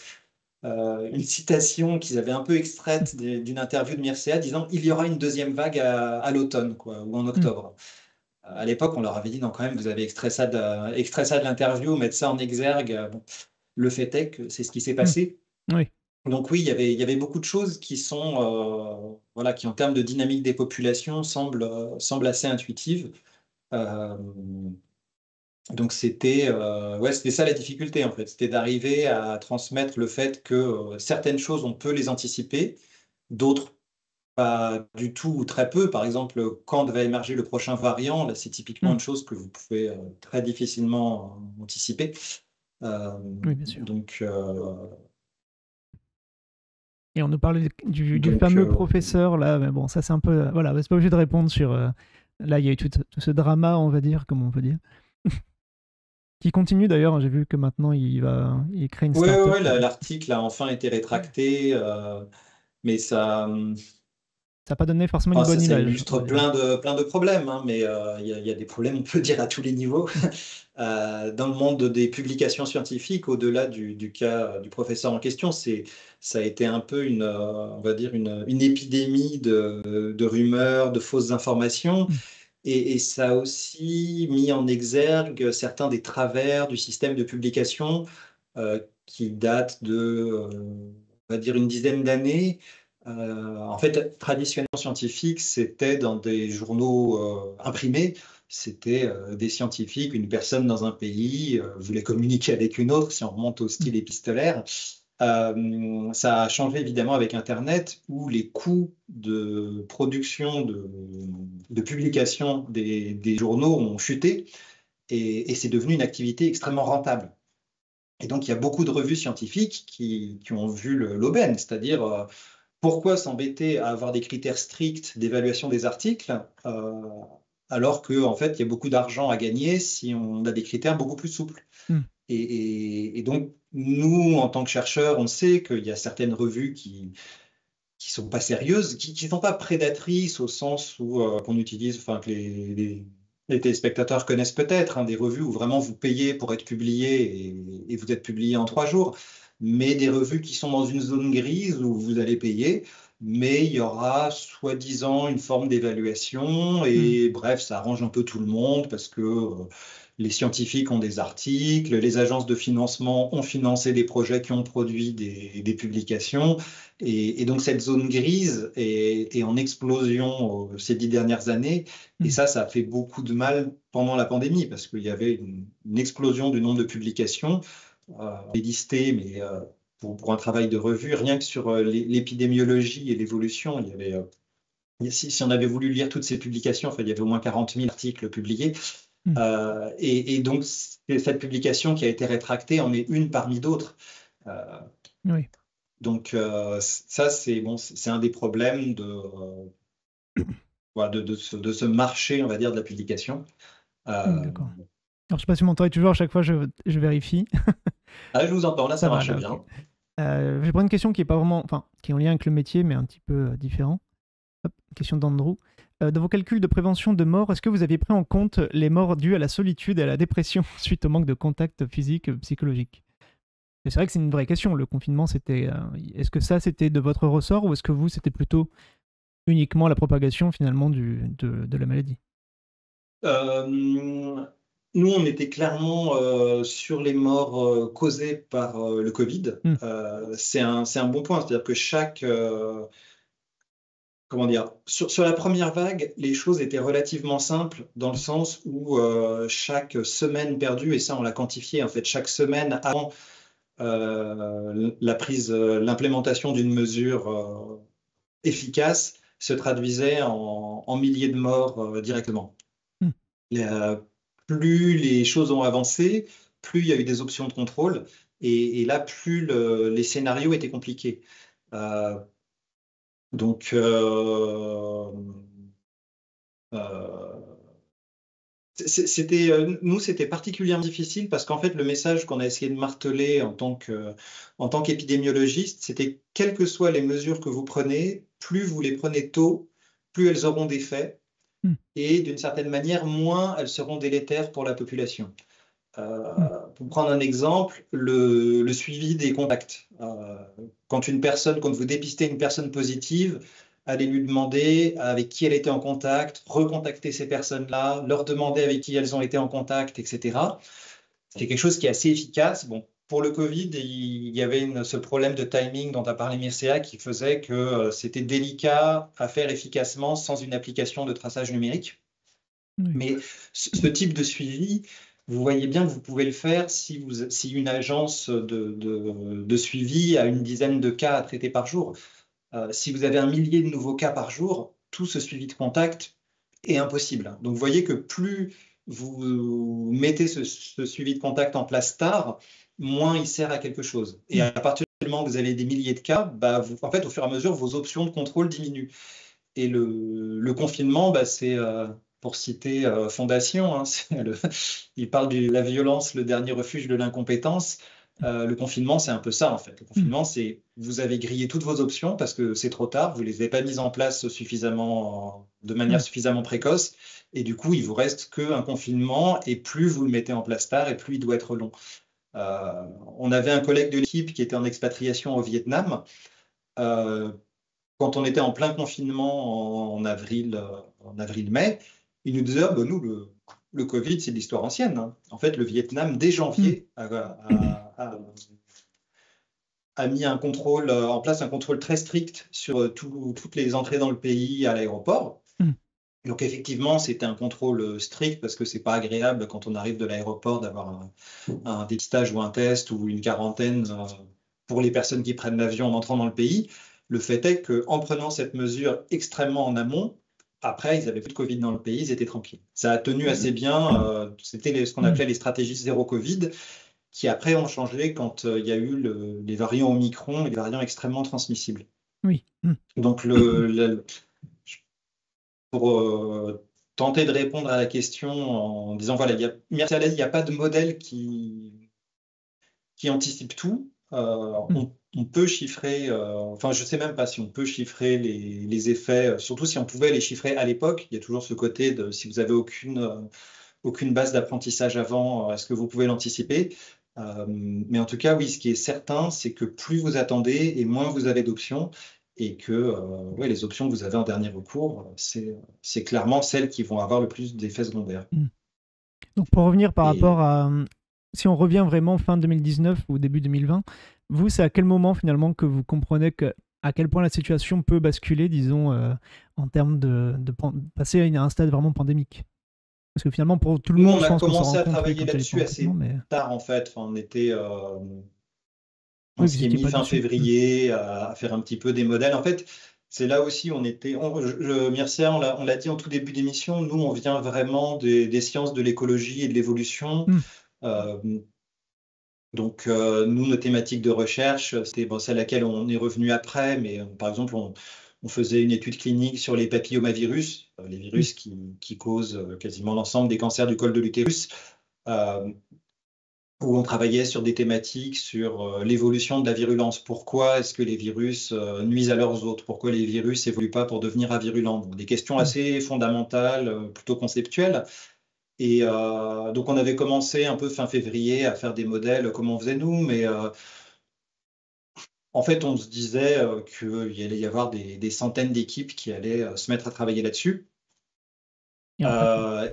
une citation qu'ils avaient un peu extraite d'une interview de Mircea disant il y aura une deuxième vague à l'automne, quoi, ou en octobre. À l'époque, on leur avait dit non, quand même, vous avez extrait ça de l'interview, mettre ça en exergue. Bon, le fait est que c'est ce qui s'est passé. Oui. Donc oui, il y avait beaucoup de choses qui sont, voilà, qui en termes de dynamique des populations semblent assez intuitives. Euh, donc c'était ça la difficulté en fait, c'était d'arriver à transmettre le fait que certaines choses on peut les anticiper, d'autres pas du tout ou très peu. Par exemple, quand va émerger le prochain variant, là c'est typiquement une chose que vous pouvez très difficilement anticiper. Oui, bien sûr. Donc, Et on nous parle du fameux professeur, là, mais bon, ça c'est un peu... voilà, c'est pas obligé de répondre sur... là, il y a eu tout ce drama, on va dire, comme on peut dire. Qui continue d'ailleurs, j'ai vu que maintenant il crée une oui, start-up. l'article a enfin été rétracté, mais ça... Ça n'a pas donné forcément une bonne Ça image. illustre plein de problèmes, hein, mais il y a des problèmes, on peut dire, à tous les niveaux. Dans le monde des publications scientifiques, au-delà du cas du professeur en question, ça a été un peu on va dire une épidémie de rumeurs, de fausses informations. Et ça a aussi mis en exergue certains des travers du système de publication qui datent on va dire, une dizaine d'années. En fait, traditionnellement scientifique, c'était dans des journaux imprimés. C'était des scientifiques, une personne dans un pays voulait communiquer avec une autre, si on remonte au style épistolaire. Ça a changé évidemment avec Internet, où les coûts de production, de publication des journaux ont chuté, et c'est devenu une activité extrêmement rentable. Et donc, il y a beaucoup de revues scientifiques qui ont vu l'aubaine, c'est-à-dire pourquoi s'embêter à avoir des critères stricts d'évaluation des articles alors qu'en fait, il y a beaucoup d'argent à gagner si on a des critères beaucoup plus souples. Et donc, nous, en tant que chercheurs, on sait qu'il y a certaines revues qui sont pas sérieuses, qui sont pas prédatrices au sens où qu'on utilise, enfin que les téléspectateurs connaissent peut-être, hein, des revues où vraiment vous payez pour être publié et vous êtes publié en 3 jours, mais des revues qui sont dans une zone grise où vous allez payer, mais il y aura soi-disant une forme d'évaluation et bref, ça arrange un peu tout le monde parce que les scientifiques ont des articles, les agences de financement ont financé des projets qui ont produit des publications. Et donc cette zone grise est en explosion ces 10 dernières années. Et ça a fait beaucoup de mal pendant la pandémie parce qu'il y avait une explosion du nombre de publications. Les lister, mais pour un travail de revue, rien que sur l'épidémiologie et l'évolution, il y avait... si on avait voulu lire toutes ces publications, enfin, il y avait au moins 40 000 articles publiés. Et donc, cette publication qui a été rétractée en est une parmi d'autres. Oui. Donc, ça, c'est un des problèmes de ce marché, on va dire, de la publication. D'accord. Alors, je ne sais pas si vous m'entendez toujours, à chaque fois, je vérifie. Je vous entends, là, ça marche bien. Okay. Je vais prendre une question qui est pas vraiment, enfin, qui est en lien avec le métier, mais un petit peu différent. Hop, question d'Andrew. Dans vos calculs de prévention de mort, est-ce que vous aviez pris en compte les morts dues à la solitude et à la dépression suite au manque de contact physique, psychologique? Et c'est vrai que c'est une vraie question. Le confinement, c'était, est-ce que ça, c'était de votre ressort ou est-ce que vous, c'était plutôt uniquement la propagation finalement de la maladie? Nous, on était clairement sur les morts causées par le Covid. C'est un bon point, c'est-à-dire que comment dire, sur la première vague, les choses étaient relativement simples dans le sens où chaque semaine perdue, et ça on l'a quantifié, en fait, chaque semaine avant l'implémentation d'une mesure efficace se traduisait en milliers de morts directement. Plus les choses ont avancé, plus il y a eu des options de contrôle, et là, plus les scénarios étaient compliqués. Donc, nous, c'était particulièrement difficile parce qu'en fait, le message qu'on a essayé de marteler en tant qu'épidémiologiste, c'était quelles que soient les mesures que vous prenez, plus vous les prenez tôt, plus elles auront d'effet et d'une certaine manière, moins elles seront délétères pour la population. Pour prendre un exemple, le suivi des contacts. Quand vous dépistez une personne positive, allez lui demander avec qui elle était en contact, recontacter ces personnes-là, leur demander avec qui elles ont été en contact, etc. C'est quelque chose qui est assez efficace. Bon, pour le Covid, il y avait ce problème de timing dont a parlé Mircea qui faisait que c'était délicat à faire efficacement sans une application de traçage numérique. Oui. Mais ce type de suivi, vous voyez bien que vous pouvez le faire si une agence de suivi a une dizaine de cas à traiter par jour. Si vous avez 1 millier de nouveaux cas par jour, tout ce suivi de contact est impossible. Donc vous voyez que plus vous mettez ce suivi de contact en place tard, moins il sert à quelque chose. Et à partir du moment où vous avez des milliers de cas, en fait, au fur et à mesure, vos options de contrôle diminuent. Et le confinement, c'est, pour citer Fondation, hein, il parle de la violence, le dernier refuge de l'incompétence. Le confinement, c'est un peu ça, en fait. Le confinement, c'est vous avez grillé toutes vos options parce que c'est trop tard, vous ne les avez pas mises en place de manière suffisamment précoce. Et du coup, il vous reste qu'un confinement. Et plus vous le mettez en place tard, et plus il doit être long. On avait un collègue de l'équipe qui était en expatriation au Vietnam. Quand on était en plein confinement en avril-mai, il nous disait nous, le Covid, c'est de l'histoire ancienne. Hein. En fait, le Vietnam, dès janvier, a mis en place un contrôle très strict sur toutes les entrées dans le pays à l'aéroport. Donc, effectivement, c'était un contrôle strict parce que ce n'est pas agréable quand on arrive de l'aéroport d'avoir un dépistage ou un test ou une quarantaine pour les personnes qui prennent l'avion en entrant dans le pays. Le fait est qu'en prenant cette mesure extrêmement en amont, après, ils n'avaient plus de Covid dans le pays, ils étaient tranquilles. Ça a tenu assez bien. C'était ce qu'on appelait les stratégies zéro Covid, qui après ont changé quand il y a eu les variants Omicron et les variants extrêmement transmissibles. Oui. Donc, pour tenter de répondre à la question en disant, voilà, il n'y a pas de modèle qui anticipe tout. On peut chiffrer, je ne sais même pas si on peut chiffrer les effets, surtout si on pouvait les chiffrer à l'époque. Il y a toujours ce côté de si vous n'avez aucune base d'apprentissage avant, est-ce que vous pouvez l'anticiper? Mais en tout cas, oui, ce qui est certain, c'est que plus vous attendez et moins vous avez d'options, et que les options que vous avez en dernier recours, c'est clairement celles qui vont avoir le plus d'effets secondaires. Donc pour revenir par rapport à... Si on revient vraiment fin 2019 ou début 2020, vous, c'est à quel moment finalement que vous comprenez à quel point la situation peut basculer, disons, en termes de passer à un stade vraiment pandémique? Parce que finalement, pour tout le monde, je pense qu'on s'en rend compte. On a commencé à travailler là-dessus assez tard, en fait. Enfin, on était... on s'y est mis fin février à faire un petit peu des modèles. En fait, c'est là aussi, Mircea, on l'a dit en tout début d'émission, nous, on vient vraiment des sciences de l'écologie et de l'évolution. Donc, nous, nos thématiques de recherche, c'était celle à laquelle on est revenu après, mais par exemple, on faisait une étude clinique sur les papillomavirus, les virus qui causent quasiment l'ensemble des cancers du col de l'utérus, où on travaillait sur des thématiques sur l'évolution de la virulence. Pourquoi est-ce que les virus nuisent à leurs hôtes? Pourquoi les virus n'évoluent pas pour devenir avirulents? Donc, des questions assez fondamentales, plutôt conceptuelles. Et donc, on avait commencé un peu fin février à faire des modèles comme on faisait nous, mais en fait, on se disait qu'il allait y avoir des centaines d'équipes qui allaient se mettre à travailler là-dessus. On a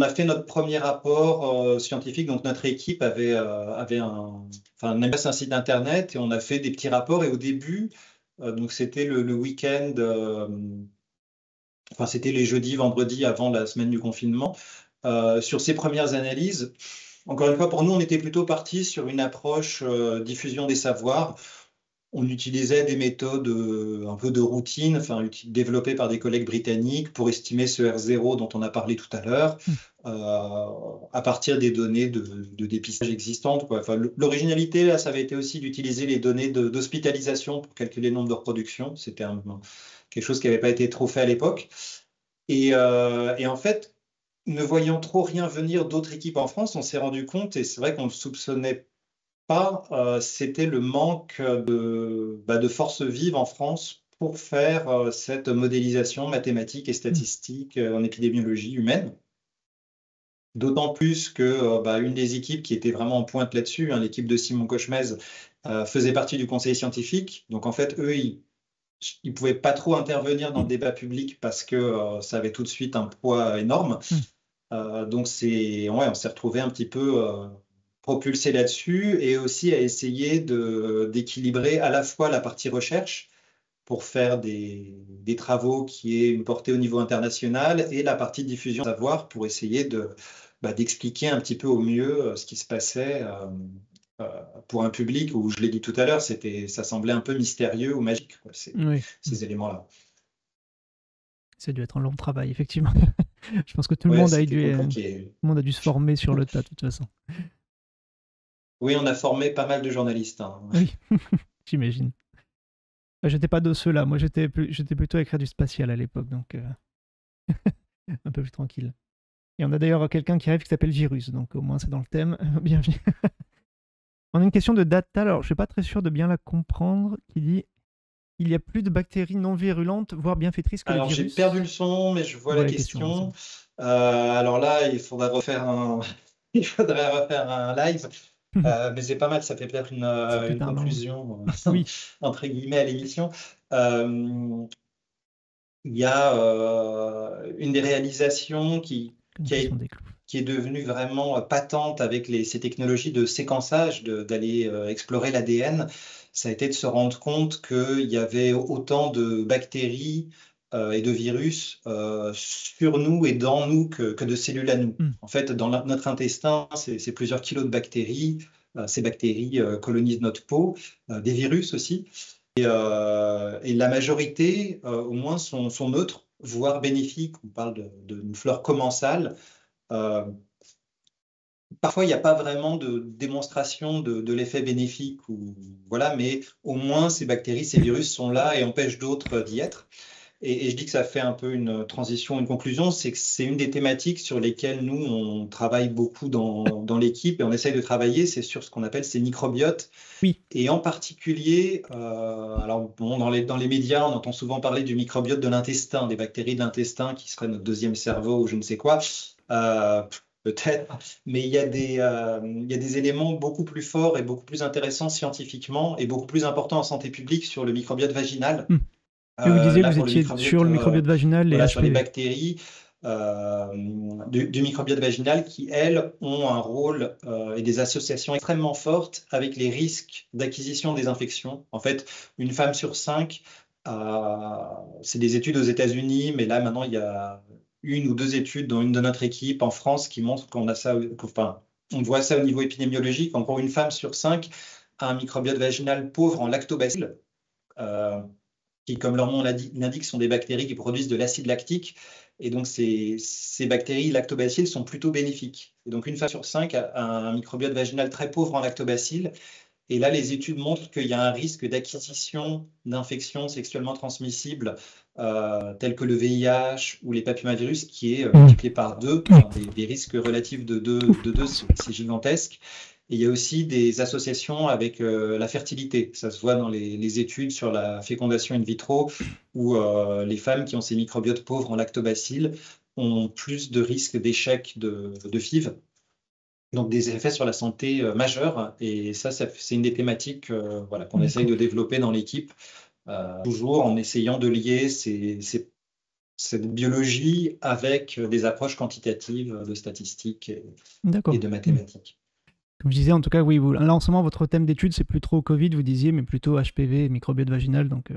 fait notre premier rapport scientifique. Donc, notre équipe avait un site internet et on a fait des petits rapports. Et au début, donc c'était le week-end... c'était les jeudis, vendredis avant la semaine du confinement. Sur ces premières analyses, encore une fois, pour nous, on était plutôt parti sur une approche diffusion des savoirs. On utilisait des méthodes un peu de routine, développées par des collègues britanniques pour estimer ce R0 dont on a parlé tout à l'heure, à partir des données de dépistage existantes. L'originalité, là, ça avait été aussi d'utiliser les données d'hospitalisation pour calculer le nombre de reproductions. C'était quelque chose qui n'avait pas été trop fait à l'époque. Et en fait, ne voyant trop rien venir d'autres équipes en France, on s'est rendu compte, et c'est vrai qu'on ne le soupçonnait pas, c'était le manque de forces vives en France pour faire cette modélisation mathématique et statistique en épidémiologie humaine. D'autant plus que une des équipes qui était vraiment en pointe là-dessus, hein, l'équipe de Simon Cochemez, faisait partie du conseil scientifique. Donc en fait, eux, ils pouvaient pas trop intervenir dans le débat public parce que ça avait tout de suite un poids énorme. Donc on s'est retrouvé un petit peu propulsé là-dessus et aussi à essayer d'équilibrer à la fois la partie recherche pour faire des travaux qui aient une portée au niveau international et la partie diffusion de savoir pour essayer d'expliquer un petit peu au mieux ce qui se passait pour un public où, je l'ai dit tout à l'heure, ça semblait un peu mystérieux ou magique, quoi, ces éléments-là. Ça a dû être un long travail, effectivement. Je pense que tout le monde a dû se former sur le tas, de toute façon. Oui, on a formé pas mal de journalistes. Hein. Oui, j'imagine. J'étais pas de ceux-là. Moi, j'étais plutôt à écrire du spatial à l'époque, donc un peu plus tranquille. Et on a d'ailleurs quelqu'un qui arrive qui s'appelle Virus, donc au moins c'est dans le thème. Bienvenue. On a une question de Data, alors je suis pas très sûr de bien la comprendre, qui dit: il y a plus de bactéries non virulentes, voire bienfaitrices que les virus. Alors j'ai perdu le son, mais je vois la question. Alors là, il faudrait refaire un live. Mais c'est pas mal, ça fait peut-être une conclusion oui. entre guillemets à l'émission. Il y a une des réalisations qui est devenue vraiment patente avec ces technologies de séquençage, d'aller explorer l'ADN. Ça a été de se rendre compte qu'il y avait autant de bactéries et de virus sur nous et dans nous que de cellules à nous. En fait, dans notre intestin, c'est plusieurs kilos de bactéries. Ces bactéries colonisent notre peau, des virus aussi. Et la majorité, au moins, sont neutres, voire bénéfiques. On parle d'une flore commensale. Parfois, il n'y a pas vraiment de démonstration de l'effet bénéfique, mais au moins, ces bactéries, ces virus sont là et empêchent d'autres d'y être. Et je dis que ça fait un peu une transition, une conclusion, c'est que c'est une des thématiques sur lesquelles nous, on travaille beaucoup dans l'équipe et on essaye de travailler, c'est sur ce qu'on appelle ces microbiotes. Oui. Et en particulier, dans les médias, on entend souvent parler du microbiote de l'intestin, des bactéries de l'intestin qui seraient notre deuxième cerveau ou je ne sais quoi. Peut-être, mais il y a des éléments beaucoup plus forts et beaucoup plus intéressants scientifiquement et beaucoup plus importants en santé publique sur le microbiote vaginal. Et vous disiez que vous étiez sur le microbiote vaginal et HPV. Sur les bactéries du microbiote vaginal qui, elles, ont un rôle et des associations extrêmement fortes avec les risques d'acquisition des infections. En fait, une femme sur 5, c'est des études aux États-Unis, mais là, maintenant, il y a une ou deux études, dont une de notre équipe en France, qui montrent qu'on a ça, on voit ça au niveau épidémiologique. Encore une femme sur 5 a un microbiote vaginal pauvre en lactobacilles, qui, comme leur nom l'indique, sont des bactéries qui produisent de l'acide lactique. Et donc, ces bactéries lactobacilles sont plutôt bénéfiques. Et donc, une femme sur 5 a un microbiote vaginal très pauvre en lactobacilles. Et là, les études montrent qu'il y a un risque d'acquisition d'infections sexuellement transmissibles telles que le VIH ou les papillomavirus qui est multiplié par 2. Des risques relatifs de 2, c'est gigantesque. Et il y a aussi des associations avec la fertilité. Ça se voit dans les études sur la fécondation in vitro où les femmes qui ont ces microbiotes pauvres en lactobacilles ont plus de risques d'échec de FIV. Donc des effets sur la santé majeurs. Et ça c'est une des thématiques qu'on essaye de développer dans l'équipe, toujours en essayant de lier cette biologie avec des approches quantitatives de statistiques et de mathématiques. Comme je disais, en tout cas, oui, là en ce moment, votre thème d'étude, c'est plus trop Covid, vous disiez, mais plutôt HPV, microbiote vaginal. Donc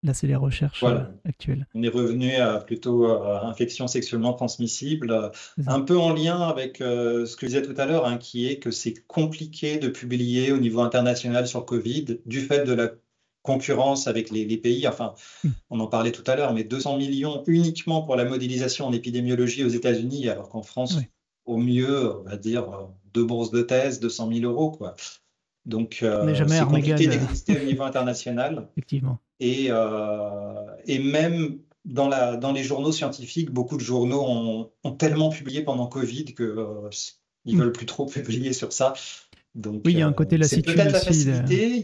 là, c'est les recherches actuelles. On est revenu à plutôt infection sexuellement transmissible, un peu en lien avec ce que je disais tout à l'heure, qui est que c'est compliqué de publier au niveau international sur Covid du fait de la concurrence avec les pays. Enfin, on en parlait tout à l'heure, mais 200 millions uniquement pour la modélisation en épidémiologie aux États-Unis, alors qu'en France, au mieux, on va dire 2 bourses de thèse, 200 000 euros, quoi. Donc, c'est compliqué d'exister au niveau international. Effectivement. Et même dans les journaux scientifiques, beaucoup de journaux ont tellement publié pendant Covid qu'ils ne veulent plus trop publier sur ça. Donc, oui, il y a un côté lassitude aussi. C'est peut-être la facilité. Il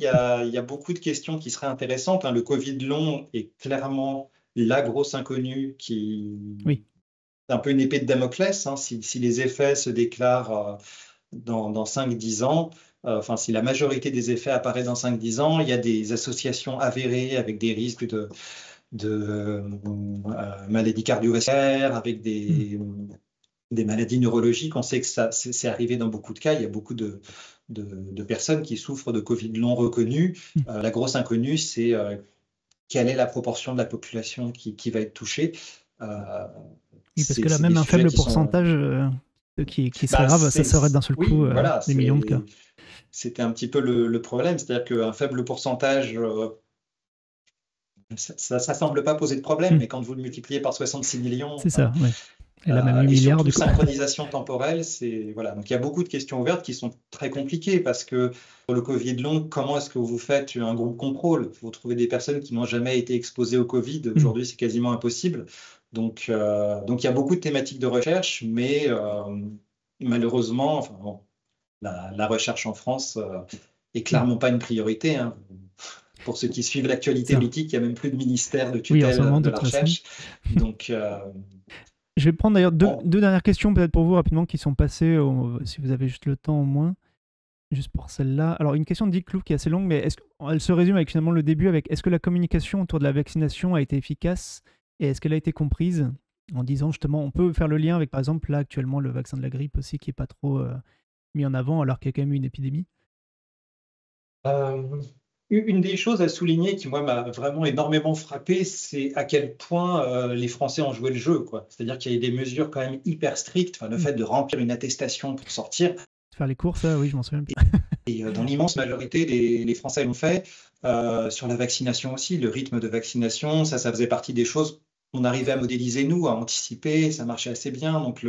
y a beaucoup de questions qui seraient intéressantes. Le Covid long est clairement la grosse inconnue qui un peu une épée de Damoclès, hein, si les effets se déclarent dans 5-10 ans, enfin, si la majorité des effets apparaît dans 5-10 ans, il y a des associations avérées avec des risques de maladies cardiovasculaires, avec des maladies neurologiques. On sait que c'est arrivé dans beaucoup de cas. Il y a beaucoup de personnes qui souffrent de Covid long reconnu. La grosse inconnue, c'est quelle est la proportion de la population qui va être touchée. Oui, parce que là, même un faible pourcentage qui serait grave, ça serait d'un seul coup voilà, des millions de cas. C'était un petit peu le problème, c'est-à-dire qu'un faible pourcentage, ça ne semble pas poser de problème, mais quand vous le multipliez par 66 millions, c'est ça, ouais. Et là, même 8 et milliards, surtout du coup. synchronisation temporelle, voilà. Donc il y a beaucoup de questions ouvertes qui sont très compliquées parce que pour le Covid long, comment est-ce que vous faites un groupe contrôle? Vous trouvez des personnes qui n'ont jamais été exposées au Covid. Aujourd'hui, c'est quasiment impossible. Donc il y a beaucoup de thématiques de recherche, mais malheureusement, enfin, bon, la recherche en France est clairement pas une priorité, hein. Pour ceux qui suivent l'actualité politique, il n'y a même plus de ministère de tutelle de la recherche. Donc, je vais prendre d'ailleurs deux dernières questions peut-être pour vous rapidement qui sont passées, si vous avez juste le temps au moins, juste pour celle-là. Alors une question de Dick Clou qui est assez longue, mais elle se résume avec finalement le début avec est-ce que la communication autour de la vaccination a été efficace et est-ce qu'elle a été comprise en disant justement on peut faire le lien avec par exemple là actuellement le vaccin de la grippe aussi qui n'est pas trop mis en avant alors qu'il y a quand même eu une épidémie. Une des choses à souligner qui, moi, m'a vraiment énormément frappé, c'est à quel point les Français ont joué le jeu, quoi. C'est-à-dire qu'il y a des mesures quand même hyper strictes. Enfin, le fait de remplir une attestation pour sortir. Faire les courses, ça, oui, je m'en souviens. Et dans l'immense majorité, les Français l'ont fait. Sur la vaccination aussi, le rythme de vaccination, ça faisait partie des choses qu'on arrivait à modéliser, nous, à anticiper. Ça marchait assez bien. Donc,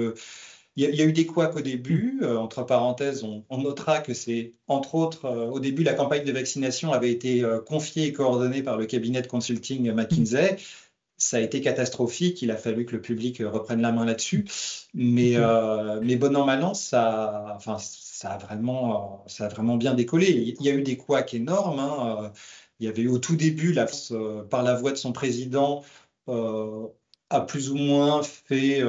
il y a eu des couacs au début. Entre parenthèses, on notera que c'est, entre autres, au début, la campagne de vaccination avait été confiée et coordonnée par le cabinet de consulting McKinsey. Ça a été catastrophique. Il a fallu que le public reprenne la main là-dessus. Mais bon an, mal an, ça a vraiment bien décollé. Il y a eu des couacs énormes, hein. Il y avait eu au tout début, la France, par la voix de son président, a plus ou moins fait...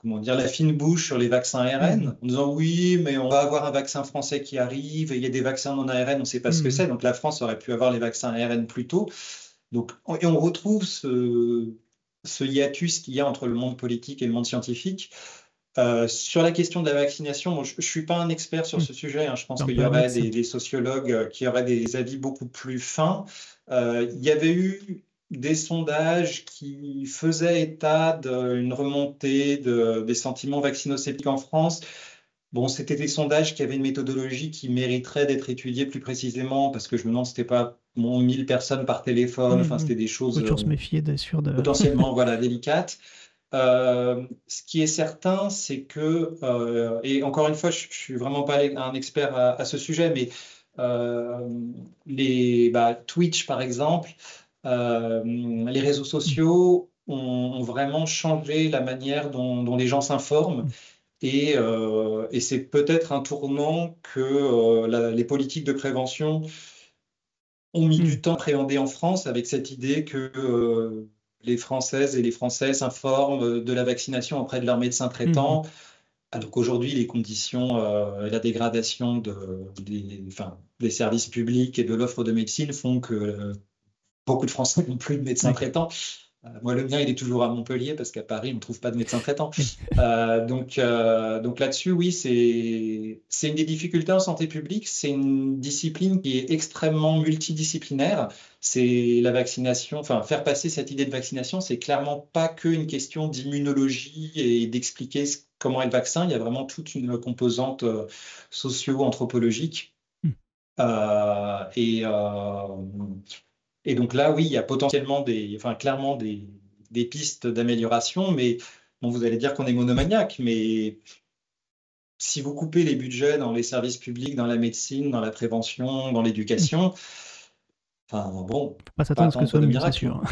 comment dire, la fine bouche sur les vaccins ARN, en disant oui, mais on va avoir un vaccin français qui arrive, et il y a des vaccins non ARN, on ne sait pas ce que c'est, donc la France aurait pu avoir les vaccins ARN plus tôt. Donc, et on retrouve ce hiatus qu'il y a entre le monde politique et le monde scientifique. Sur la question de la vaccination, bon, je ne suis pas un expert sur ce sujet, hein. Je pense qu'il y aurait des sociologues qui auraient des avis beaucoup plus fins. Il y avait eu des sondages qui faisaient état d'une remontée des sentiments vaccinosceptiques en France. Bon, c'était des sondages qui avaient une méthodologie qui mériterait d'être étudiée plus précisément, parce que je me demande si c'était pas 1000 personnes par téléphone, enfin c'était des choses toujours se méfier, potentiellement voilà, délicates. Ce qui est certain, c'est que, et encore une fois, je ne suis vraiment pas un expert à ce sujet, mais Twitch, par exemple, les réseaux sociaux ont vraiment changé la manière dont les gens s'informent. Et c'est peut-être un tournant que les politiques de prévention ont mis du temps à appréhender en France, avec cette idée que les Françaises et les Français s'informent de la vaccination auprès de leurs médecins traitants, alors qu'aujourd'hui, les conditions, la dégradation des services publics et de l'offre de médecine font que beaucoup de Français n'ont plus de médecins traitants. Moi, le mien, il est toujours à Montpellier parce qu'à Paris, on ne trouve pas de médecin traitant. Donc là-dessus, oui, c'est une des difficultés en santé publique. C'est une discipline qui est extrêmement multidisciplinaire. C'est la vaccination, enfin, faire passer cette idée de vaccination, c'est clairement pas qu'une question d'immunologie et d'expliquer comment est le vaccin. Il y a vraiment toute une composante socio-anthropologique. Et donc là, oui, il y a potentiellement clairement des pistes d'amélioration, mais bon, vous allez dire qu'on est monomaniaque, mais si vous coupez les budgets dans les services publics, dans la médecine, dans la prévention, dans l'éducation, enfin bon, faut pas s'attendre à ce que ce soit mieux, c'est sûr.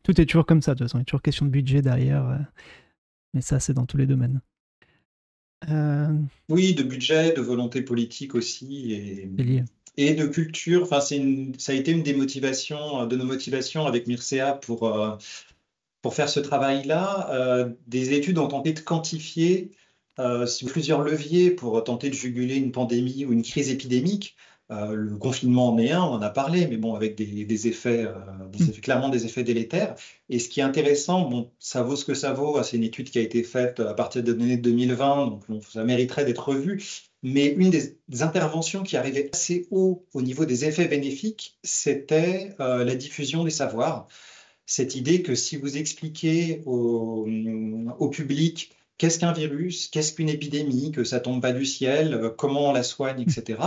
Tout est toujours comme ça, de toute façon, il y a toujours question de budget derrière, mais ça, c'est dans tous les domaines. Oui, de budget, de volonté politique aussi, et de culture. Enfin, ça a été une des motivations, de nos motivations avec Mircea pour Pour faire ce travail-là, des études ont tenté de quantifier sur plusieurs leviers pour tenter de juguler une pandémie ou une crise épidémique. Le confinement en est un, on en a parlé, mais bon, avec des effets, clairement des effets délétères. Et ce qui est intéressant, bon, ça vaut ce que ça vaut, c'est une étude qui a été faite à partir de l'année 2020, donc bon, ça mériterait d'être revu. Mais une des interventions qui arrivait assez haut au niveau des effets bénéfiques, c'était la diffusion des savoirs. Cette idée que si vous expliquez au public qu'est-ce qu'un virus, qu'est-ce qu'une épidémie, que ça tombe pas du ciel, comment on la soigne, etc.,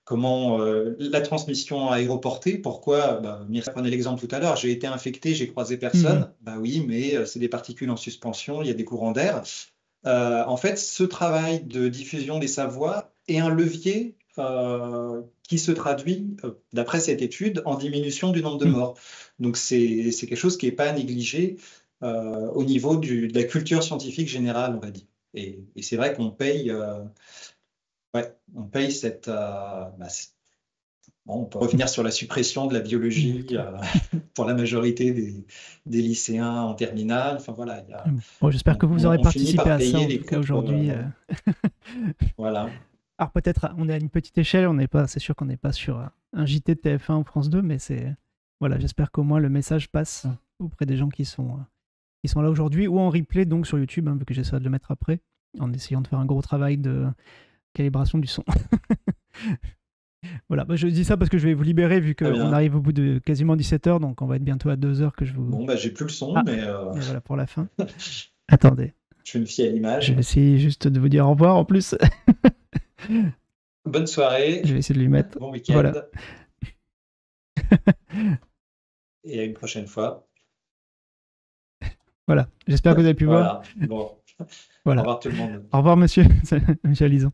comment la transmission aéroportée, pourquoi, Mircea prenait l'exemple tout à l'heure, j'ai été infecté, j'ai croisé personne, bah oui, mais c'est des particules en suspension, il y a des courants d'air. En fait, ce travail de diffusion des savoirs est un levier qui se traduit, d'après cette étude, en diminution du nombre de morts. Donc c'est quelque chose qui n'est pas négligé au niveau de la culture scientifique générale, on va dire. Et c'est vrai qu'on paye, on paye bon, on peut revenir sur la suppression de la biologie pour la majorité des lycéens en terminale. Enfin voilà, bon, j'espère que vous aurez participé à ça en tout cas aujourd'hui. Voilà. Alors peut-être on est à une petite échelle, c'est sûr qu'on n'est pas sur un JT de TF1 ou France 2, mais voilà, j'espère qu'au moins le message passe auprès des gens qui sont là aujourd'hui ou en replay donc sur YouTube, vu que j'essaie de le mettre après, en essayant de faire un gros travail de calibration du son. Voilà, je dis ça parce que je vais vous libérer vu qu'on arrive au bout de quasiment 17h, donc on va être bientôt à 2h que je vous... Bon, j'ai plus le son, mais... Et voilà pour la fin. Attendez. Je me fie à l'image. Je vais essayer juste de vous dire au revoir en plus. Bonne soirée. Je vais essayer de lui mettre. Bon week-end. Voilà. Et à une prochaine fois. Voilà. J'espère que vous avez pu voir. Bon. Voilà. Au revoir tout le monde. Au revoir monsieur Alison.